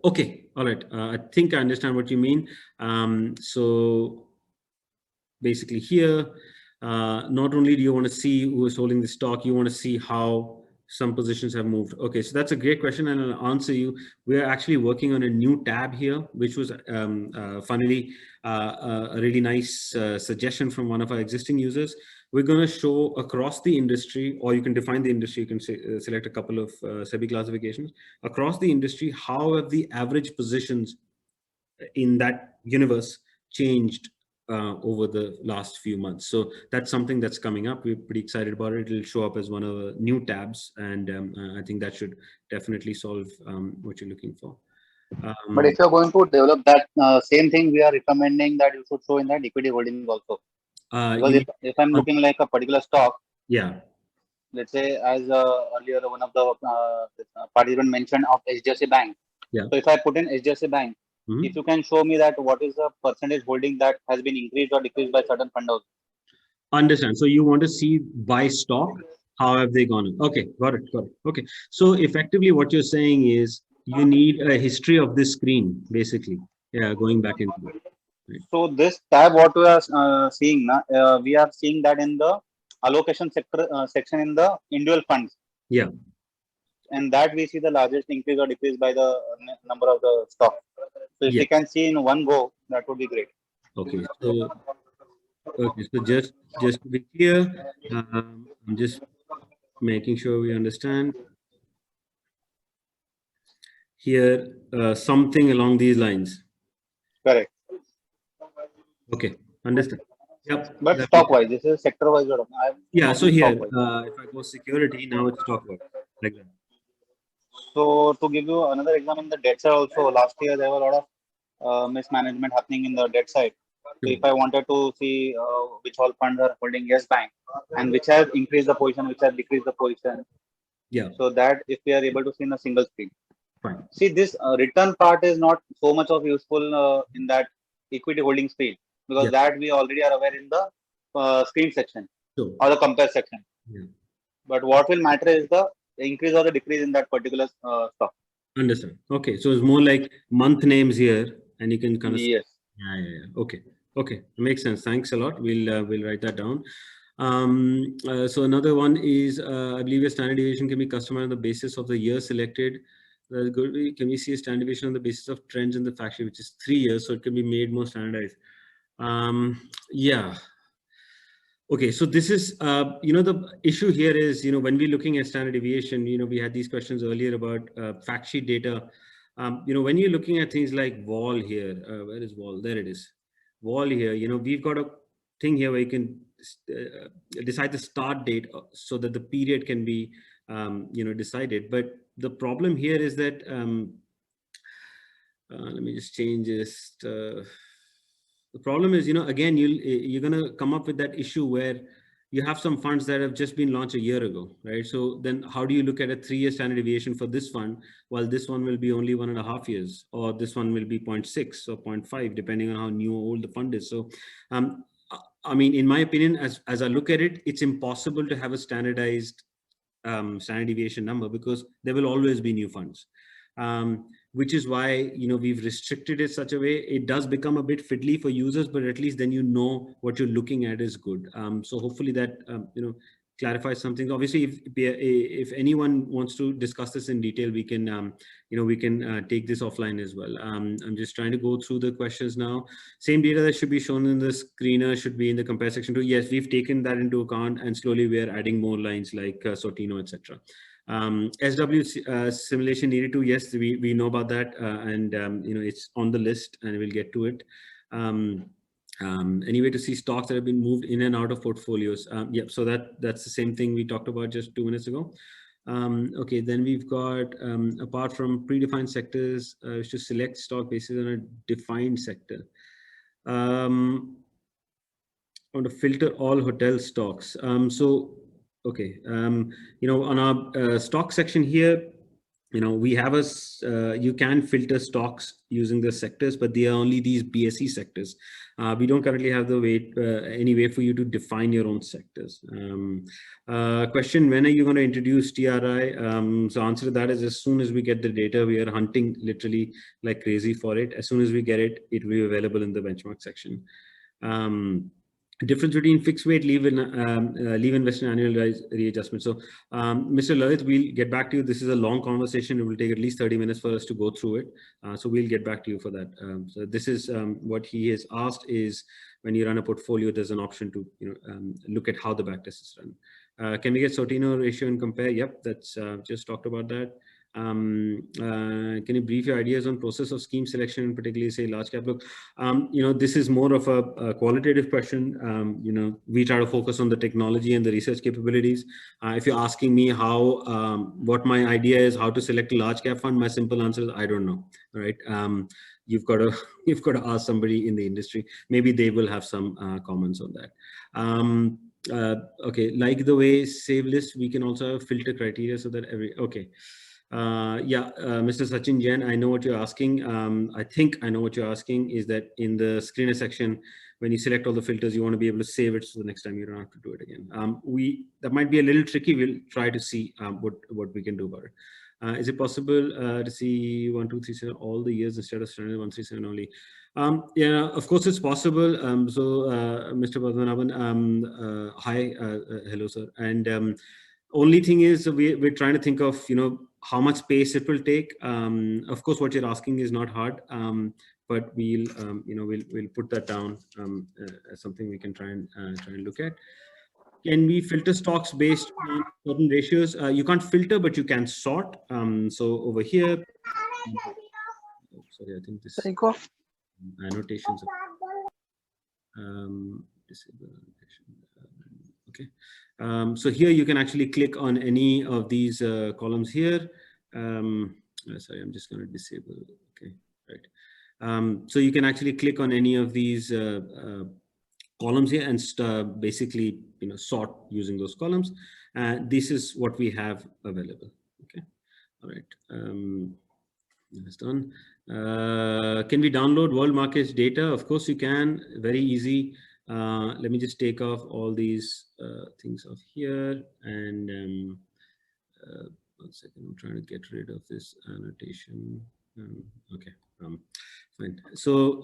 Okay, all right. I think I understand what you mean. So basically here, not only do you want to see who is holding the stock, you want to see how some positions have moved. Okay, so that's a great question, and I'll answer you. We're actually working on a new tab here, which was funnily a really nice suggestion from one of our existing users. We're going to show across the industry, or you can define the industry. You can select a couple of SEBI classifications across the industry. How have the average positions in that universe changed over the last few months? So that's something that's coming up. We're pretty excited about it. It'll show up as one of the new tabs, and I think that should definitely solve what you're looking for. But if you're going to develop that same thing, we are recommending that you should show in that equity holdings also. Because if I'm looking like a particular stock, yeah, let's say as earlier one of the participant mentioned of HDFC Bank. Yeah. So if I put in HDFC Bank, if you can show me that what is the percentage holding that has been increased or decreased by certain fund houses. Understand. So you want to see by stock, how have they gone? Okay, got it. Okay. So effectively what you're saying is you need a history of this screen, basically. Yeah, going back into it. Right. So this tab, what we are seeing now, we are seeing that in the allocation sector section in the individual funds. Yeah. And that we see the largest increase or decrease by the number of the stock. So if you can see in one go, that would be great. Okay. So just to be clear, I'm just making sure we understand. Here, something along these lines. Correct. Okay, understand. Yep. But stock wise, this is sector wise. Yeah. So here, if I go security, now it's stock wise, like that. So to give you another example, in the debt side also, last year there were a lot of mismanagement happening in the debt side. So if I wanted to see which all funds are holding Yes Bank and which has increased the position, which has decreased the position. Yeah. So that if we are able to see in a single screen. Fine. See, this return part is not so much of useful in that equity holding screen, because that we already are aware in the screen section or the compare section. Yeah. But what will matter is the increase or the decrease in that particular stock. Understand. Okay, so it's more like month names here, and you can kind of yes. Okay. Okay. Makes sense. Thanks a lot. We'll write that down. So another one is, I believe a standard deviation can be customized on the basis of the year selected. Can we see a standard deviation on the basis of trends in the fact sheet, which is 3 years, so it can be made more standardized? Yeah. Okay, so this is, the issue here is, when we're looking at standard deviation, we had these questions earlier about fact sheet data. When you're looking at things like vol here, where is vol? There it is. Vol here, we've got a thing here where you can decide the start date so that the period can be, decided. But the problem here is that, let me just change this. The problem is, again, you're going to come up with that issue where you have some funds that have just been launched a year ago, right? So then how do you look at a 3-year standard deviation for this fund, while this one will be only 1.5 years, or this one will be 0.6 or 0.5, depending on how new or old the fund is. So, I mean, in my opinion, as I look at it, it's impossible to have a standardized standard deviation number, because there will always be new funds. Which is why, we've restricted it such a way. It does become a bit fiddly for users, but at least then what you're looking at is good. So hopefully that, clarifies something. Obviously, if anyone wants to discuss this in detail, we can, take this offline as well. I'm just trying to go through the questions now. Same data that should be shown in the screener should be in the compare section too. Yes, we've taken that into account, and slowly we are adding more lines like Sortino, etc. SW simulation needed to, yes, we know about that, and it's on the list, and we'll get to it. Any way to see stocks that have been moved in and out of portfolios? Yep, so that's the same thing we talked about just 2 minutes ago. Okay, then we've got, apart from predefined sectors, to select stock basis on a defined sector. I want to filter all hotel stocks. Okay, on our stock section here, we have you can filter stocks using the sectors, but they are only these BSE sectors. We don't currently have any way for you to define your own sectors. Question, when are you going to introduce TRI? So answer to that is, as soon as we get the data. We are hunting literally like crazy for it. As soon as we get it, it will be available in the benchmark section. Difference between fixed rate leave investment annual readjustment. So, Mr. Lalit, we'll get back to you. This is a long conversation. It will take at least 30 minutes for us to go through it. So we'll get back to you for that. So this is what he has asked is, when you run a portfolio, there's an option to look at how the backtest is run. Can we get Sortino ratio and compare? Yep, that's just talked about that. Can you brief your ideas on process of scheme selection, particularly say large cap? Look, this is more of a qualitative question. We try to focus on the technology and the research capabilities. If you're asking me what my idea is, how to select a large cap fund, my simple answer is I don't know. All right. You've got to ask somebody in the industry. Maybe they will have some comments on that. Okay, like the way save list, we can also have filter criteria so that okay. Mr. Sachin Jain, I know what you're asking. I think I know what you're asking is that in the screener section, when you select all the filters, you want to be able to save it so the next time you don't have to do it again. That might be a little tricky. We'll try to see what we can do about it. Is it possible to see 1, 2, 3, 7 all the years instead of standard 1, 3, 7 only? Yeah, of course it's possible. Mr. Padmanabhan, hi, hello, sir. And only thing is we're trying to think of, how much space it will take. Of course, what you're asking is not hard, but we'll put that down as something we can try and look at. Can we filter stocks based on certain ratios? You can't filter, but you can sort. So over here, sorry, I think this annotations. Disable annotation. Okay. So here you can actually click on any of these columns here. Sorry, I'm just going to disable. Okay, right. So you can actually click on any of these columns here and basically sort using those columns. This is what we have available. Okay, all right. That's done. Can we download world markets data? Of course you can. Very easy. Let me just take off all these things off here, and 1 second, I'm trying to get rid of this annotation. Okay, Fine. So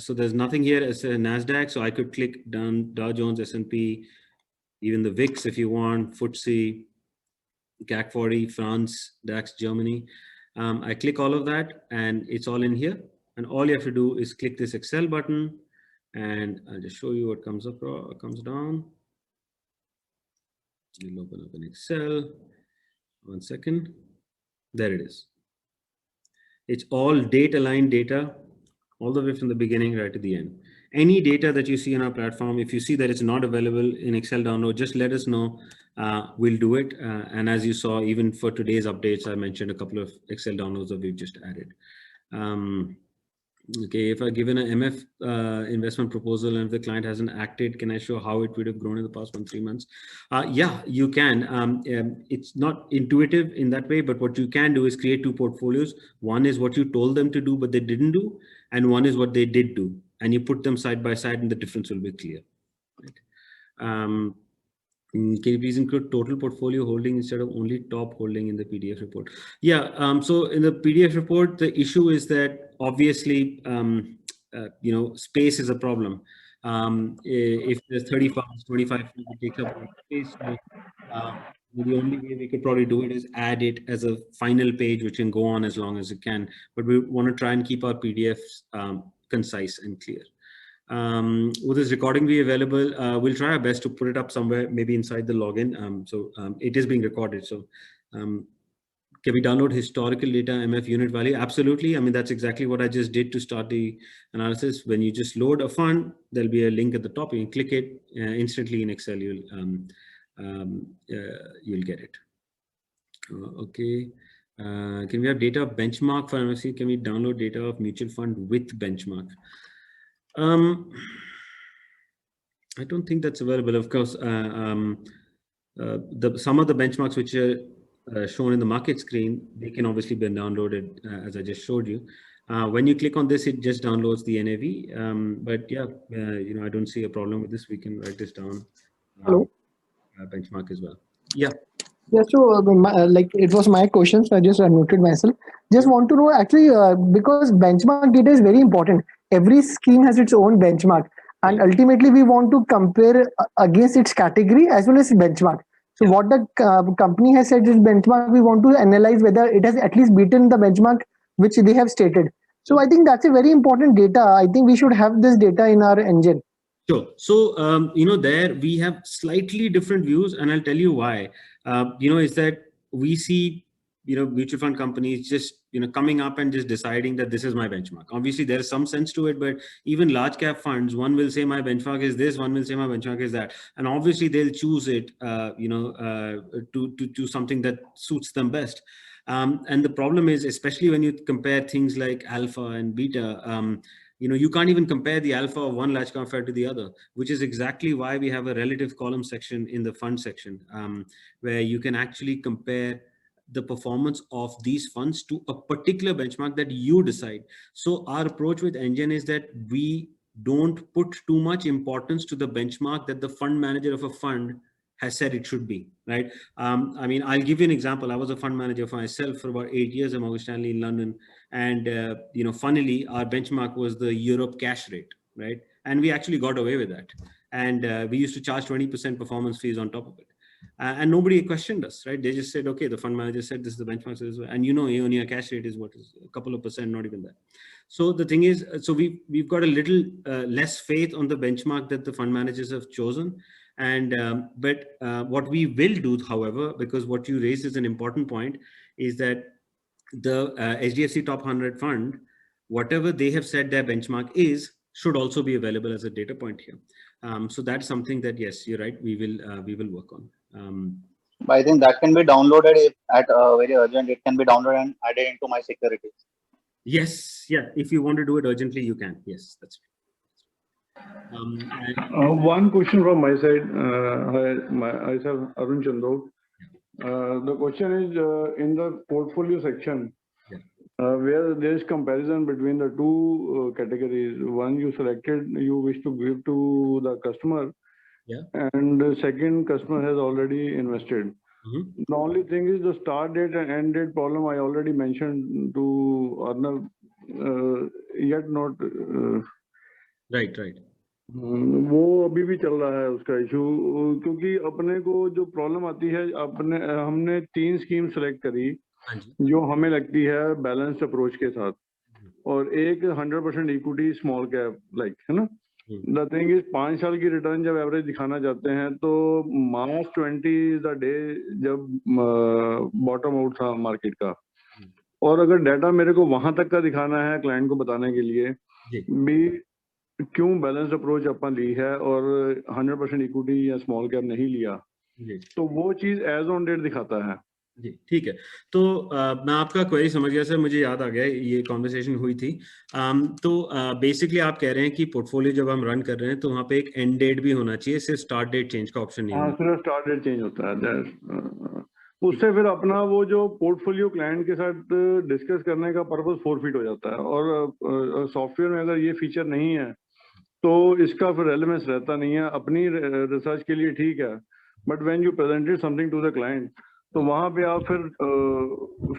there's nothing here as a NASDAQ. So I could click down Dow Jones, S&P, even the VIX if you want, FTSE, CAC 40, France, DAX, Germany. I click all of that and it's all in here. And all you have to do is click this Excel button, and I'll just show you what comes up, comes down. You'll open up an Excel. 1 second. There it is. It's all date-aligned data, all the way from the beginning right to the end. Any data that you see on our platform, if you see that it's not available in Excel download, just let us know. We'll do it. And as you saw, even for today's updates, I mentioned a couple of Excel downloads that we've just added. Okay, if I've given an MF investment proposal and if the client hasn't acted, can I show how it would have grown in the past 1-3 months? Yeah, you can. It's not intuitive in that way, but what you can do is create 2 portfolios. One is what you told them to do, but they didn't do. And one is what they did do. And you put them side by side and the difference will be clear. Right? Can you please include total portfolio holding instead of only top holding in the PDF report? Yeah, so in the PDF report, the issue is that obviously, space is a problem. If there's 30 files, 25 files, it takes up space. So, the only way we could probably do it is add it as a final page, which can go on as long as it can. But we want to try and keep our PDFs concise and clear. Will this recording be available? We'll try our best to put it up somewhere, maybe inside the login. It is being recorded. So can we download historical data, MF unit value? Absolutely. I mean, that's exactly what I just did to start the analysis. When you just load a fund, there'll be a link at the top. You can click it instantly in Excel. You'll get it. Okay. Can we have data of benchmark for MFC? Can we download data of mutual fund with benchmark? I don't think that's available. Of course, some of the benchmarks which are shown in the market screen, they can obviously be downloaded as I just showed you. When you click on this, it just downloads the NAV. But yeah, I don't see a problem with this. We can write this down. Hello. Benchmark as well. Yeah. Yeah, so like it was my question, so I just unmuted myself. Just want to know actually because benchmark data is very important. Every scheme has its own benchmark, and ultimately we want to compare against its category as well as benchmark. So what the company has said is benchmark, we want to analyze whether it has at least beaten the benchmark which they have stated. So I think that's a very important data. I think we should have this data in our engine. Sure. So, there we have slightly different views, and I'll tell you why. Is that we see, mutual fund companies just, coming up and just deciding that this is my benchmark. Obviously, there's some sense to it, but even large cap funds, one will say my benchmark is this, one will say my benchmark is that. And obviously, they'll choose it, to something that suits them best. And the problem is, especially when you compare things like alpha and beta, you can't even compare the alpha of one large cap fund to the other, which is exactly why we have a relative column section in the fund section, where you can actually compare the performance of these funds to a particular benchmark that you decide. So our approach with Engine is that we don't put too much importance to the benchmark that the fund manager of a fund has said it should be, right? I mean, I'll give you an example. I was a fund manager for myself for about 8 years at Morgan Stanley in London. And, funnily, our benchmark was the Europe cash rate, right? And we actually got away with that. And we used to charge 20% performance fees on top of it. And nobody questioned us, right? They just said, okay, the fund manager said this is the benchmark. And only a cash rate is what is a couple of percent, not even that. So the thing is, so we've got a little less faith on the benchmark that the fund managers have chosen. And but what we will do, however, because what you raised is an important point, is that the HDFC Top 100 fund, whatever they have said their benchmark is, should also be available as a data point here. So that's something that, yes, you're right, we will work on. But I think that can be downloaded at very urgent. It can be downloaded and added into my securities. Yes, yeah. If you want to do it urgently, you can. Yes, that's right. One question from my side. Myself, Arun Chandok. The question is in the portfolio section, where there is comparison between the two categories. One you selected, you wish to give to the customer, and the second, customer has already invested. Mm-hmm. The only thing is the start date and end date problem. I already mentioned to Arnav yet not Right, right. वो अभी भी चल रहा है उसका issue, क्योंकि अपने को जो प्रॉब्लम आती है, हमने 3 स्कीम सेलेक्ट करी हाँ जी। जो हमें लगती है बैलेंस्ड अप्रोच के साथ, और एक 100% इक्विटी स्मॉल कैप लाइक, है ना। द थिंग इज 5 साल की रिटर्न जब एवरेज दिखाना चाहते हैं तो मार्च 20 इज द डे जब बॉटम आउट था मार्केट का, और अगर डाटा मेरे को वहां तक का दिखाना है क्लाइंट को बताने के लिए जी। भी क्यों बैलेंस अप्रोच अपन ली है और 100% इक्विटी या स्मॉल कैप नहीं लिया, जी। तो वो चीज एज ऑन डेट दिखाता है। जी, ठीक है। तो मैं आपका क्वेरी समझ गया सर, मुझे याद आ गया ये कॉन्वर्सेशन हुई थी। तो बेसिकली आप कह रहे हैं कि पोर्टफोलियो जब हम रन कर रहे हैं तो वहाँ पे एक एंड डेट भी होना चाहिए, सिर्फ स्टार्ट डेट चेंज का ऑप्शन नहीं हाँ, होना। सिर्फ स्टार्ट डेट चेंज होता है, उससे फिर अपना वो जो पोर्टफोलियो क्लाइंट के साथ डिस्कस करने का पर्पस फोरफिट हो जाता है, और सॉफ्टवेयर में अगर ये फीचर नहीं है तो इसका फिर रेलेवेंस रहता नहीं है। अपनी रिसर्च के लिए ठीक है, but when you presented something to the client तो वहां पे आप फिर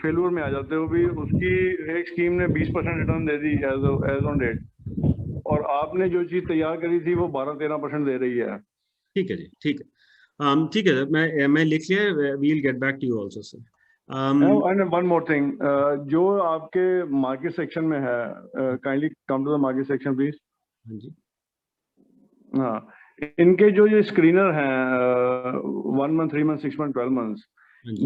फेल्यूर में आ जाते हो भी। उसकी एक स्कीम ने 20% रिटर्न दे दी एज ऑन डेट, और आपने जो चीज तैयार करी थी वो 12-13% दे रही है। ठीक है जी, ठीक है। ठीक है सर, मैं लिख लिया, we will get back to you also sir. And one more thing, जो आपके मार्केट सेक्शन में है, kindly come to the market section please. हाँ जी। हाँ, इनके जो ये स्क्रीनर हैं 1 मंथ, 3 मंथ, 6 मंथ, 12 मंथ्स,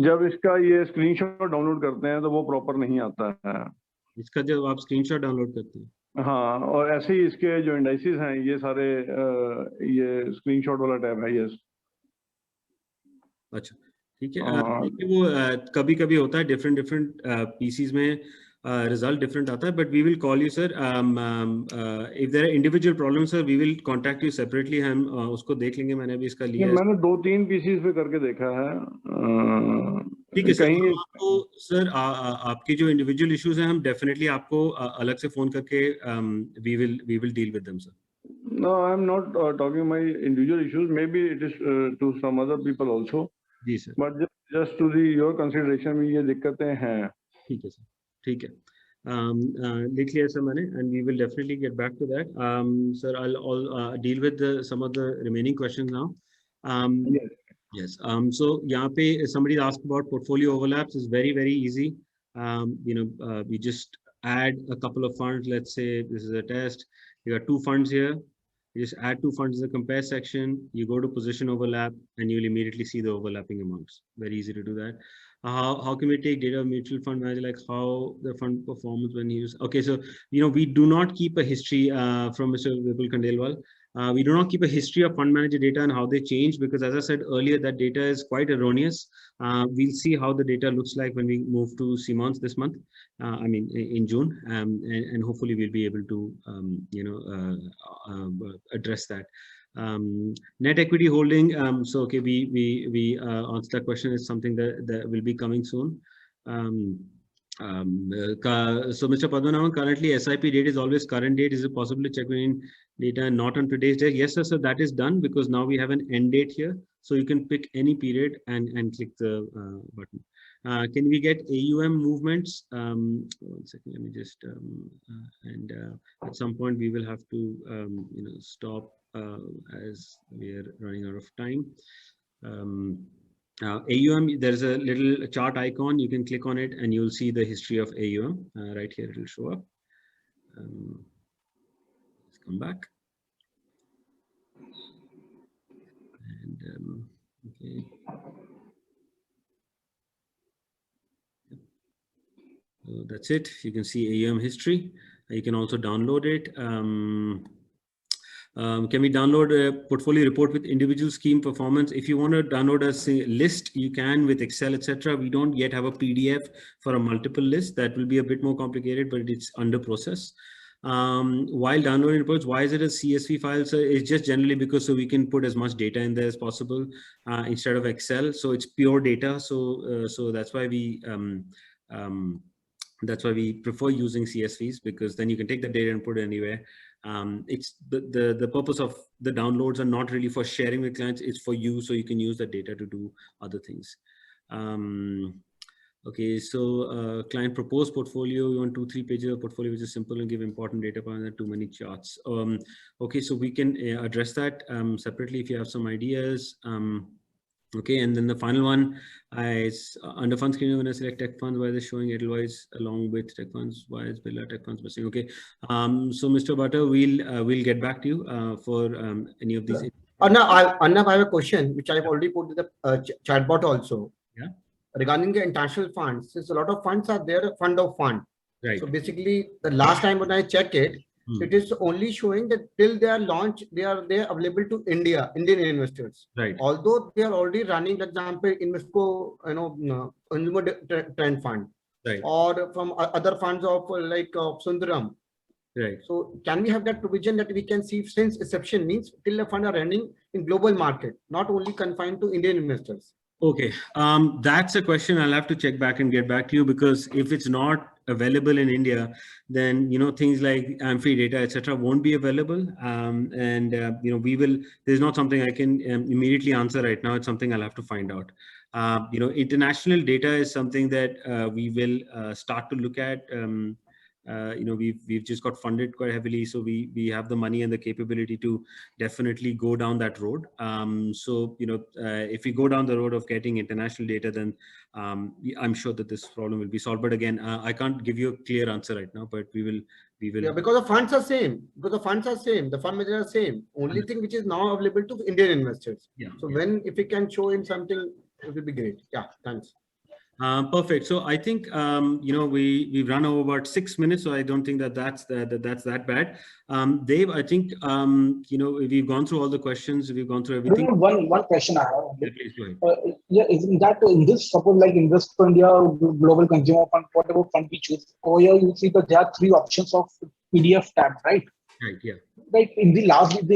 जब इसका ये स्क्रीनशॉट डाउनलोड करते हैं तो वो प्रॉपर नहीं आता है। इसका जब आप स्क्रीनशॉट डाउनलोड करते हैं, हाँ, और ऐसे ही इसके जो इंडाइसिस हैं ये सारे ये स्क्रीनशॉट वाला टैब है। यस। अच्छा, ठीक है। देखिए वो कभी कभी होता है, डिफरेंट डिफरेंट पीसीज में रिजल्ट डिफरेंट आता है, but we will call you sir if there are individual problem sir, we will contact you separately. हम उसको देख लेंगे, मैंने भी इसका लिया है। मैंने 2-3 पीसीज पे करके देखा है। ठीक है सर, कहीं हम आपको सर आपकी जो इंडिविजुअल इश्यूज हैं हम डेफिनेटली आपको अलग से फोन करके we will deal with them sir. No, I'm not talking my individual issues. Maybe it is to some other people also. जी sir. But just to the your consideration में ये दिक्कतें हैं। ठीक है सर, ठीक है। लिख लिया सर मैंने, and we will definitely get back to that. Sir, I'll deal with some of the remaining questions now. Yes. Yes. So यहाँ पे somebody asked about portfolio overlaps. Is very very easy. We just add a couple of funds. Let's say this is a test. You got 2 funds here. You just add 2 funds in the compare section. You go to position overlap, and you'll immediately see the overlapping amounts. Very easy to do that. How can we take data of mutual fund manager, like how the fund performance when used? Okay, so we do not keep a history from Mr. Vipul Khandelwal. We do not keep a history of fund manager data and how they change, because as I said earlier, that data is quite erroneous. We'll see how the data looks like when we move to Simons this month. I mean in June, and hopefully we'll be able to address that. Net equity holding. So okay, we answer that question. Is something that will be coming soon. So Mr. Padmanabhan, currently SIP date is always current date. Is it possible to check in data and not on today's date? Yes, sir. So that is done because now we have an end date here. So you can pick any period and click the button. Can we get AUM movements? 1 second, let me just, at some point we will have to, stop as we are running out of time. AUM, there's a little chart icon. You can click on it and you'll see the history of AUM. Right here, it'll show up. Let's come back. And, okay. So that's it. You can see AUM history. You can also download it. Can we download a portfolio report with individual scheme performance? If you want to download a list, you can with Excel, etc. We don't yet have a PDF for a multiple list. That will be a bit more complicated, but it's under process. While downloading reports, why is it a CSV file? So it's just generally because so we can put as much data in there as possible instead of Excel. So it's pure data. So that's why we prefer using CSVs, because then you can take the data and put it anywhere. It's the purpose of the downloads are not really for sharing with clients. It's for you, so you can use the data to do other things. Okay, so client proposed portfolio, we want 2-3 pages of portfolio which is simple and give important data points and too many charts. Okay, so we can address that separately if you have some ideas. Okay, and then the final one is under fund screening, when I select tech funds, why is it showing Edelweiss along with tech funds? Why is Birla tech funds missing? Okay, so Mr. Butter, we'll get back to you for any of these. Arnab, I have a question which I've already put to the chatbot also. Yeah. Regarding the international funds, since a lot of funds are there, fund of fund. Right. So basically, the last time when I check it, it is only showing that till they are launched, they are available to Indian investors. Right. Although they are already running, for example, Invesco, consumer trend fund, Right. or from other funds of like Sundaram. Right. So can we have that provision that we can see since inception means till the fund are running in global market, not only confined to Indian investors? Okay, that's a question I'll have to check back and get back to you, because if it's not available in India, then things like AMFI data, etc., won't be available. There's not something I can immediately answer right now. It's something I'll have to find out. International data is something that we will start to look at. We've just got funded quite heavily, so we have the money and the capability to definitely go down that road. If we go down the road of getting international data, then I'm sure that this problem will be solved. But again, I can't give you a clear answer right now, but we will. Yeah, because the funds are same. The fund managers are same. Only thing which is now available to Indian investors. Yeah. So if we can show in something, it will be great. Yeah, thanks. Perfect. So I think we've run over about 6 minutes, so I don't think that's that bad. Dave, I think we've gone through all the questions, we've gone through everything. One question I have. Yeah, please go ahead. Isn't that in this, suppose like Invest for India, Global Consumer Fund, whatever fund we choose, over here you see that there are 3 options of PDF tab, right? Right. Yeah. Like in the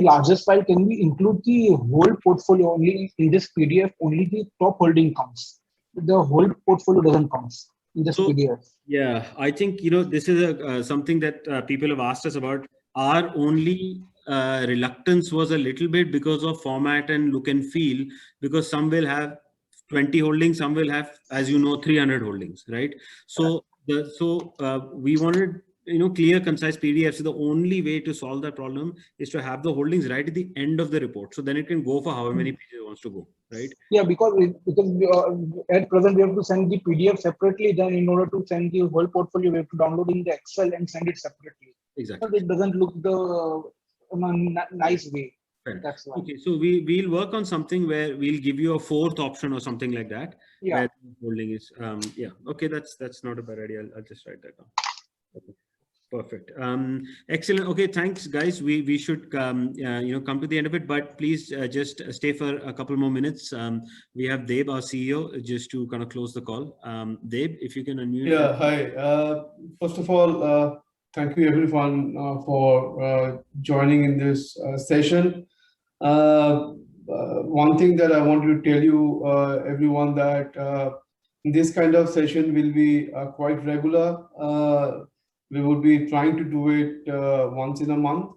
largest file, can we include the whole portfolio only in this PDF? Only the top holding counts. The whole portfolio doesn't count in this PDF. Yeah, I think this is something that people have asked us about. Our only reluctance was a little bit because of format and look and feel, because some will have 20 holdings, some will have, as 300 holdings, right? So we wanted clear, concise PDF. So the only way to solve that problem is to have the holdings right at the end of the report. So then it can go for however many pages it wants to go, right? Yeah, because at present we have to send the PDF separately. Then in order to send the whole portfolio, we have to download in the Excel and send it separately. Exactly. So it doesn't look the nice way. Right. That's why. Okay, so we'll work on something where we'll give you a 4th option or something like that. Yeah. Where holding is yeah. Okay, that's not a bad idea. I'll just write that down. Okay. Perfect. Excellent. Okay, thanks, guys. We should come to the end of it, but please just stay for a couple more minutes. We have Deb, our CEO, just to kind of close the call. Deb, if you can unmute. Yeah. Hi. First of all, thank you everyone for joining in this session. One thing that I want to tell you, everyone, that this kind of session will be quite regular. We would be trying to do it once in a month,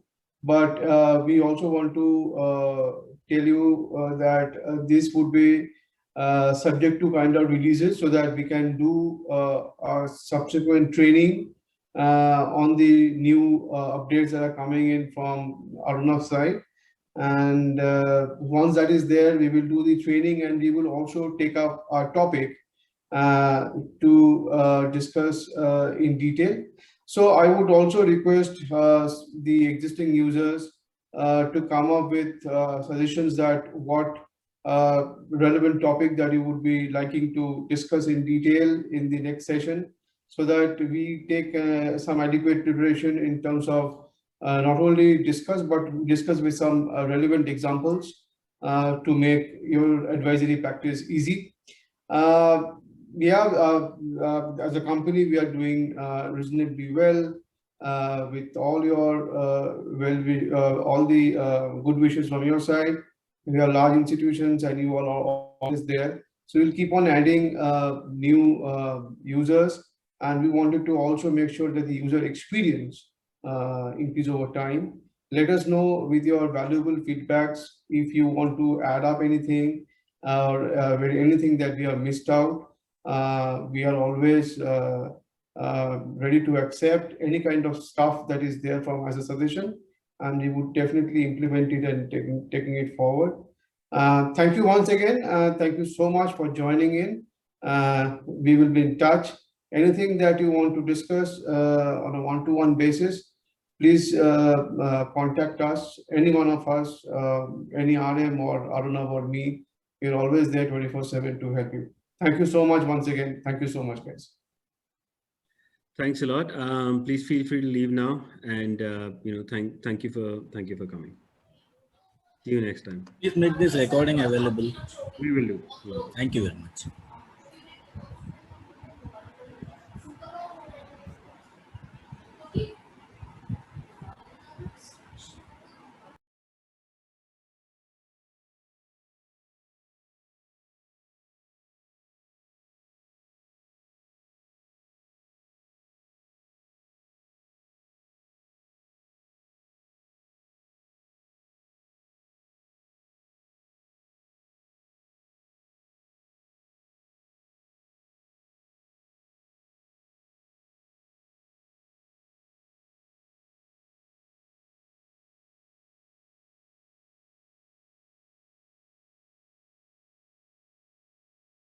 but we also want to tell you that this would be subject to kind of releases, so that we can do our subsequent training on the new updates that are coming in from Arunav's side. And once that is there, we will do the training, and we will also take up our topic to discuss in detail. So I would also request the existing users to come up with suggestions that what relevant topic that you would be liking to discuss in detail in the next session, so that we take some adequate preparation in terms of not only discuss, but discuss with some relevant examples to make your advisory practice easy. As a company, we are doing reasonably well with all your all the good wishes from your side. We are large institutions, and you all are always there. So we'll keep on adding new users, and we wanted to also make sure that the user experience increase over time. Let us know with your valuable feedbacks if you want to add up anything or anything that we have missed out. we are always ready to accept any kind of stuff that is there from as a suggestion, and we would definitely implement it and taking it forward. Thank you once again. Thank you so much for joining in. We will be in touch. Anything that you want to discuss on a one-to-one basis, please contact us, any one of us, any RM or Aruna or me. We're always there 24/7 to help you. Thank you so much once again. Thank you so much, guys. Thanks a lot. Please feel free to leave now, and thank you for coming. See you next time. Please make this recording available. We will do. Thank you very much.